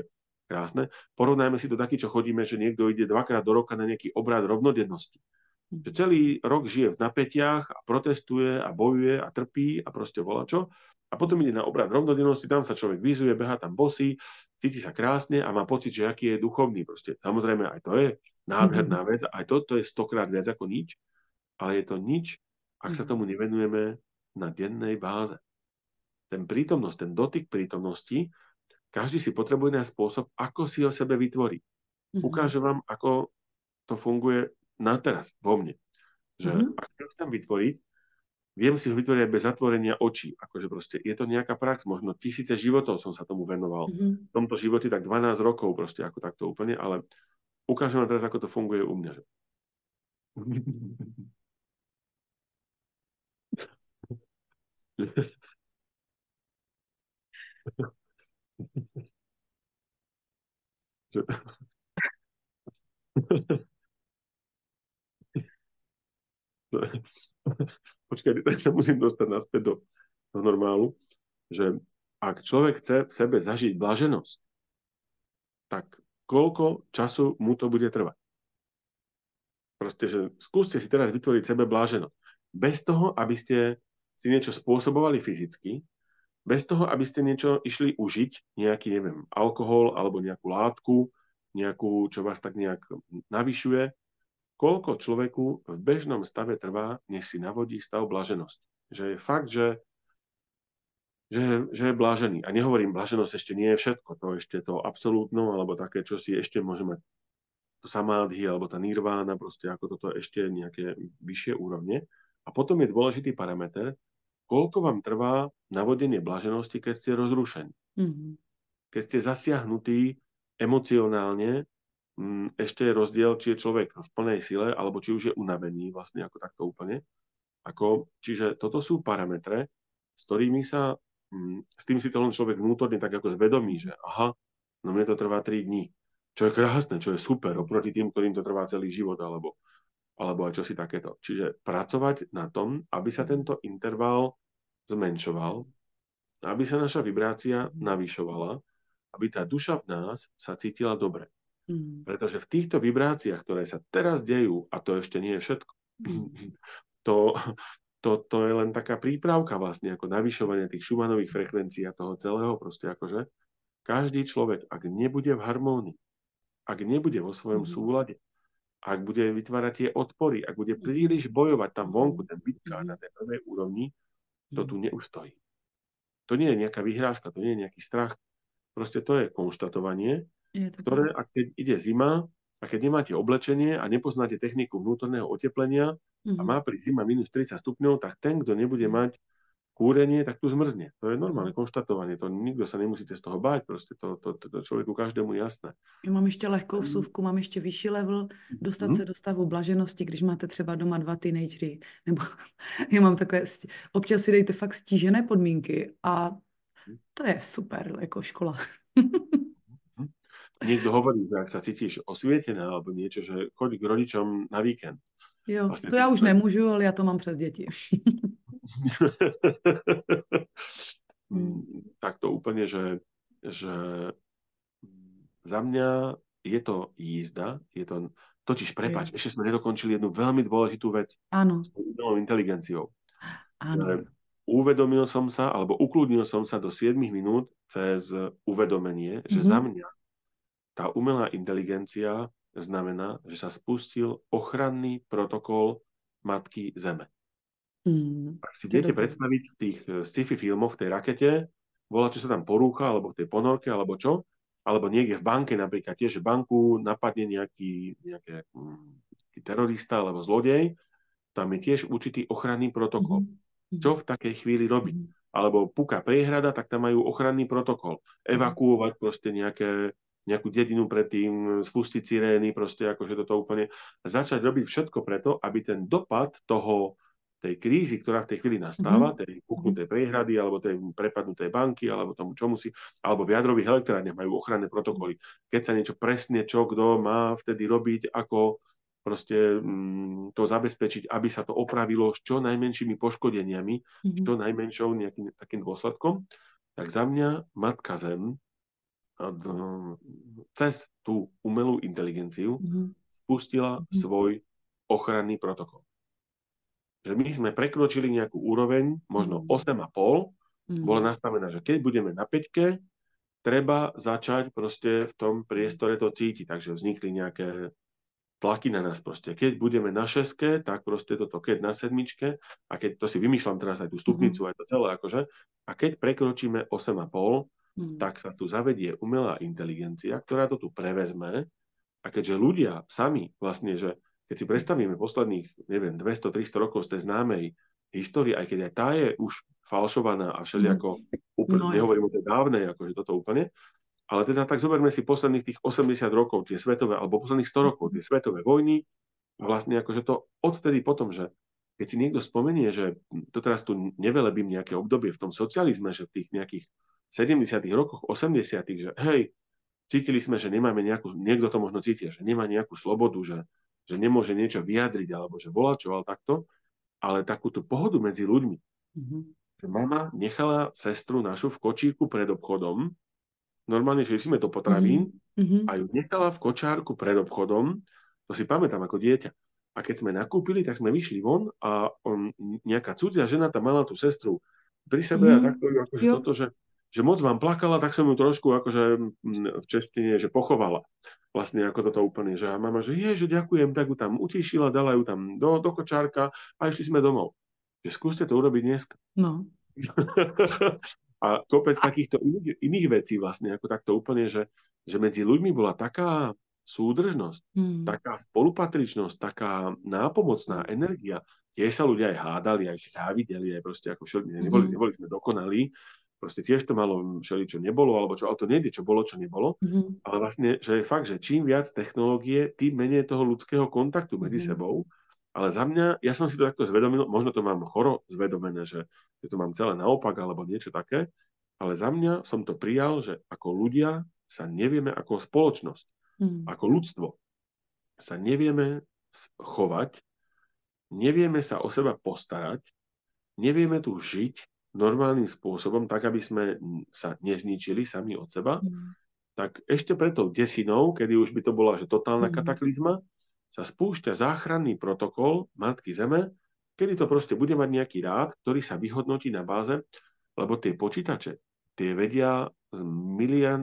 krásne. Porovnajme si to taký, čo chodíme, že niekto ide 2-krát do roka na nejaký obrad rovnodennosti. Že celý rok žije v napätiach a protestuje a bojuje a trpí a proste volačo. A potom ide na obrad rovnodennosti, tam sa človek vyzuje, behá tam bosý, cíti sa krásne a má pocit, že aký je duchovný. Proste. Samozrejme, aj to je nádherná vec, aj to je 100-krát viac ako nič, ale je to nič, ak sa tomu nevenujeme na dennej báze. Ten prítomnosť, ten dotyk prítomnosti, každý si potrebuje nájsť spôsob, ako si o sebe vytvorí. Ukážem vám, ako to funguje na teraz, vo mne. Že ak si ho chcem vytvoriť, viem si ho vytvoriť aj bez zatvorenia očí. Akože proste je to nejaká prax, možno 1000 životov som sa tomu venoval. V tomto živote tak 12 rokov proste, ako takto úplne, ale ukážem vám teraz, ako to funguje u mňa. Že... Počkaj, teraz sa musím dostať naspäť do normálu, že ak človek chce v sebe zažiť blaženosť, tak koľko času mu to bude trvať? Proste, že skúste si teraz vytvoriť sebe blaženosť. Bez toho, aby ste si niečo spôsobovali fyzicky, bez toho, aby ste niečo išli užiť, nejaký, neviem, alkohol alebo nejakú látku, nejakú, čo vás tak nejak navyšuje, koľko človeku v bežnom stave trvá, než si navodí stav blaženosti. Že je fakt, že je blážený. A nehovorím, bláženosť ešte nie je všetko, to ešte to absolútno, alebo také, čo si ešte môže mať to samádhy, alebo tá nirvána, proste ako toto ešte nejaké vyššie úrovne. A potom je dôležitý parameter, koľko vám trvá navodenie bláženosti, keď ste rozrušení. Mm-hmm. Keď ste zasiahnutí emocionálne, ešte je rozdiel, či je človek v plnej sile, alebo či už je unavený, vlastne ako takto úplne. Čiže toto sú parametre, s ktorými s tým si to len človek vnútorne tak ako zvedomí, že aha, no mne to trvá 3 dní. Čo je krásne, čo je super, oproti tým, ktorým to trvá celý život, alebo aj čosi takéto. Čiže pracovať na tom, aby sa tento interval zmenšoval, aby sa naša vibrácia navyšovala, aby tá duša v nás sa cítila dobre. Pretože v týchto vibráciách, ktoré sa teraz dejú, a to ešte nie je všetko, to je len taká prípravka vlastne, ako navyšovanie tých Schumannových frekvencií a toho celého, proste akože každý človek, ak nebude v harmónii, ak nebude vo svojom súlade, ak bude vytvárať tie odpory, ak bude príliš bojovať tam vonku, ten bitkár na tej prvej úrovni, to tu neustojí. To nie je nejaká vyhrážka, to nie je nejaký strach. Proste to je konštatovanie, ktoré, ak keď ide zima, a keď nemáte oblečenie a nepoznáte techniku vnútorného oteplenia a má pri zima minus 30 stupňov, tak ten, kto nebude mať kúrenie, tak tu zmrzne. To je normálne konštatovanie. To nikto sa nemusíte z toho báť. Proste to človeku každému jasné. Já mám ještě lehkou vsuvku, mám ještě vyšší level, dostat se do stavu blaženosti, když máte třeba doma 2 teenagery, nebo já mám takové, občas si dejte fakt stížené podmínky a to je super, jako škola. Niekto hovorí, že ak sa cítiš osvietená alebo niečo, že choď k rodičom na víkend. Jo, vlastne to ja už nemôžu, ale ja to mám přes deti. Tak to úplne, že za mňa je to jízda, totiž prepáč, ešte sme nedokončili jednu veľmi dôležitú vec. Áno. S umelou inteligenciou. Áno. Uvedomil som sa, alebo ukludnil som sa do 7 minút cez uvedomenie, že za mňa tá umelá inteligencia znamená, že sa spustil ochranný protokol Matky Zeme. Ak si viete predstaviť v tých sci-fi filmoch v tej rakete, volá, čo sa tam porúcha, alebo v tej ponorke, alebo čo, alebo niekde v banke napríklad tiež, že banku napadne nejaký terorista alebo zlodej, tam je tiež určitý ochranný protokol. Čo v takej chvíli robiť? Alebo puká priehrada, tak tam majú ochranný protokol. Evakuovať proste nejakú dedinu predtým, spustiť sirény, proste akože toto úplne, začať robiť všetko preto, aby ten dopad tej krízy, ktorá v tej chvíli nastáva, tej puknutej priehrady, alebo tej prepadnutej banky, alebo tomu čomu si, alebo v jadrových elektrárniach majú ochranné protokoly. Keď sa niečo presne, čo kto má vtedy robiť, ako proste to zabezpečiť, aby sa to opravilo s čo najmenšími poškodeniami, s čo najmenšou nejakým takým dôsledkom, tak za mňa Matka Zem cez tú umelú inteligenciu spustila svoj ochranný protokol. Že my sme prekročili nejakú úroveň, možno 8,5, bola nastavená, že keď budeme na 5, treba začať proste v tom priestore to cítiť, takže vznikli nejaké tlaky na nás proste. Keď budeme na 6, tak proste toto, keď na 7, a keď to si vymýšľam teraz aj tú stupnicu, aj to celé akože, a keď prekročíme 8,5, tak sa tu zavedie umelá inteligencia, ktorá to tu prevezme, a keďže ľudia sami vlastne, že keď si predstavíme posledných, neviem, 200-300 rokov z tej známej histórie, aj keď aj tá je už falšovaná a všelijako, úplne, nehovorím o tej dávnej, akože toto úplne, ale teda tak zoberme si posledných tých 80 rokov, tie svetové, alebo posledných 100 rokov, tie svetové vojny, a vlastne akože to odtedy potom, že keď si niekto spomenie, že to teraz tu nevelebím nejaké obdobie v tom socializme, že v tých nejakých 70. rokoch, 80., že hej, cítili sme, že nemáme niekto to možno cíti, že nemá nejakú slobodu, že nemôže niečo vyjadriť, alebo že volačoval takto, ale takú tú pohodu medzi ľuďmi. Mama nechala sestru našu v kočírku pred obchodom, normálne, že sme do potravín, a ju nechala v kočárku pred obchodom, to si pamätám ako dieťa. A keď sme nakúpili, tak sme vyšli von a nejaká cudzia žena tam mala tú sestru pri sebe a Mhm. takto akože Jo, toto, že moc vám plakala, tak som ju trošku akože v češtine, že pochovala. Vlastne ako toto úplne, že a mama, že že ďakujem, tak ju tam utišila, dala ju tam do kočárka a išli sme domov. Že skúste to urobiť dneska. no. A kopec A, takýchto iných vecí vlastne, ako takto úplne, že medzi ľuďmi bola taká súdržnosť, hmm, taká spolupatričnosť, taká nápomocná energia. Tiež sa ľudia aj hádali, aj si závideli, aj proste ako mhm, neboli sme dokonalí, proste tiež to malo všeličo nebolo, alebo čo, ale to nejde, čo bolo, čo nebolo. mhm, Ale vlastne, že je fakt, že čím viac technológie, tým menej toho ľudského kontaktu medzi mhm, sebou. Ale za mňa, ja som si to takto zvedomil, možno to mám choro zvedomené, že to mám celé naopak alebo niečo také, ale za mňa som to prijal, že ako ľudia sa nevieme, ako spoločnosť, hmm, ako ľudstvo sa nevieme chovať, nevieme sa o seba postarať, nevieme tu žiť normálnym spôsobom, tak aby sme sa nezničili sami od seba, hmm, tak ešte pred tou desinou, kedy už by to bola že totálna hmm, kataklizma, sa spúšťa záchranný protokol Matky Zeme, kedy to proste bude mať nejaký rád, ktorý sa vyhodnotí na báze, lebo tie počítače, tie vedia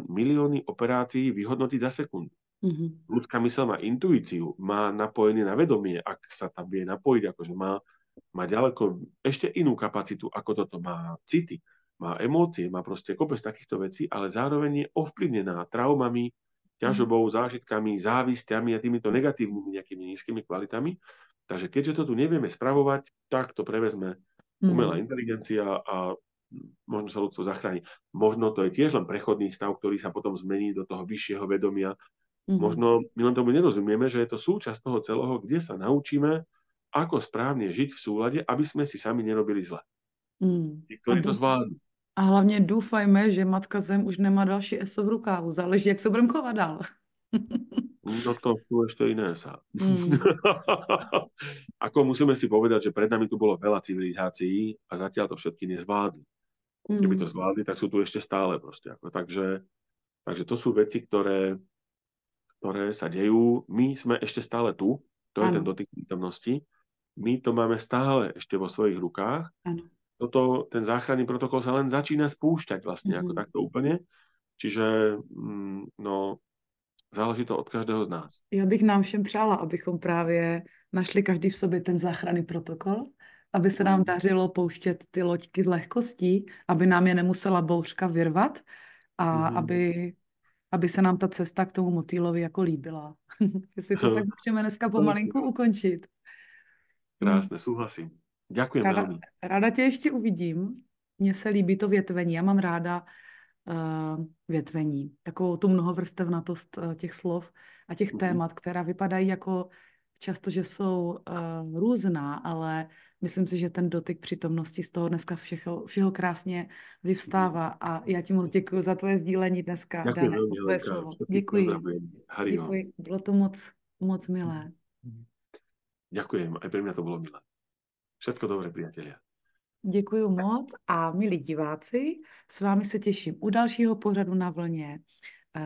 milióny operácií vyhodnotiť za sekundu. mhm, Ľudská mysl má intuíciu, má napojené na vedomie, ak sa tam vie napojiť, akože má ďaleko ešte inú kapacitu, ako toto má city, má emócie, má proste kopec takýchto vecí, ale zároveň je ovplyvnená traumami, mhm, ťažobou, zážitkami, závisťami a týmito negatívnymi nejakými nízkymi kvalitami. Takže keďže to tu nevieme spravovať, tak to prevezme umelá hmm, inteligencia a možno sa ľudstvo zachráni. Možno to je tiež len prechodný stav, ktorý sa potom zmení do toho vyššieho vedomia. mhm, Možno my len tomu nerozumieme, že je to súčasť toho celého, kde sa naučíme, ako správne žiť v súlade, aby sme si sami nerobili zle. hmm. Tí, A, ktorí to zvládnu. a hlavně doufajme, že Matka Zem už nemá další ESO v rukávu. Záleží, jak se budeme chovat dál. No to sú ešte iné sa. Hmm, Ako musíme si povedať, že pred nami tu bolo veľa civilizácií a zatiaľ to všetky nezvládli. Keby to hmm, zvládli, tak sú tu ešte stále proste. Takže to sú veci, ktoré sa dejú. My sme ešte stále tu, to je ten ano, dotyk prítomnosti. My to máme stále ešte vo svojich rukách. ano. Ten záchranný protokol sa len začína spúšťať vlastne ako Mhm. takto úplne. Čiže no, záleží to od každého z nás. Já bych nám všem přála, abychom právě našli každý v sobě ten záchranný protokol, aby se nám Mm. dařilo pouštět ty loďky z lehkostí, aby nám je nemusela bouřka vyrvat a Mhm. aby se nám ta cesta k tomu motýlovi jako líbila. Jestli to tak můžeme dneska pomalinku ukončit. Hmm. Krásne, súhlasím. Ďakujem Ráda, veľmi. ráda tě ještě uvidím. Mně se líbí to větvení. Já mám ráda větvení. Takovou tu mnohovrstevnatost těch slov a těch Mhm. témat, která vypadají jako často, že jsou různá, ale myslím si, že ten dotyk přítomnosti z toho dneska všeho krásně vyvstává. A já ti moc děkuji za tvoje sdílení dneska, Ďakujem Dané, veľmi, za tvoje Lenka. slovo. Všetkých Děkuji. pozdravujem. Hariho. Děkuji. Bylo to moc, moc milé. Ďakujem, aj pre mňa to bolo milé. Všetko dobré, priatelia. Děkuji moc a milí diváci, s vámi se těším u dalšího pořadu na vlně.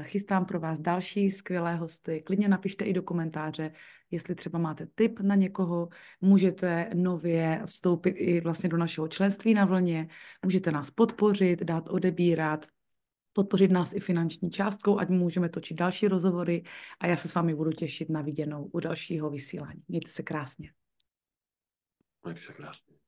Chystám pro vás další skvělé hosty. Klidně napište i do komentáře, jestli třeba máte tip na někoho, můžete nově vstoupit i vlastně do našeho členství na vlně, můžete nás podpořit, dát odebírat, podpořit nás i finanční částkou, ať můžeme točit další rozhovory a já se s vámi budu těšit na viděnou u dalšího vysílání. Mějte se krásně. Majte sa krásne.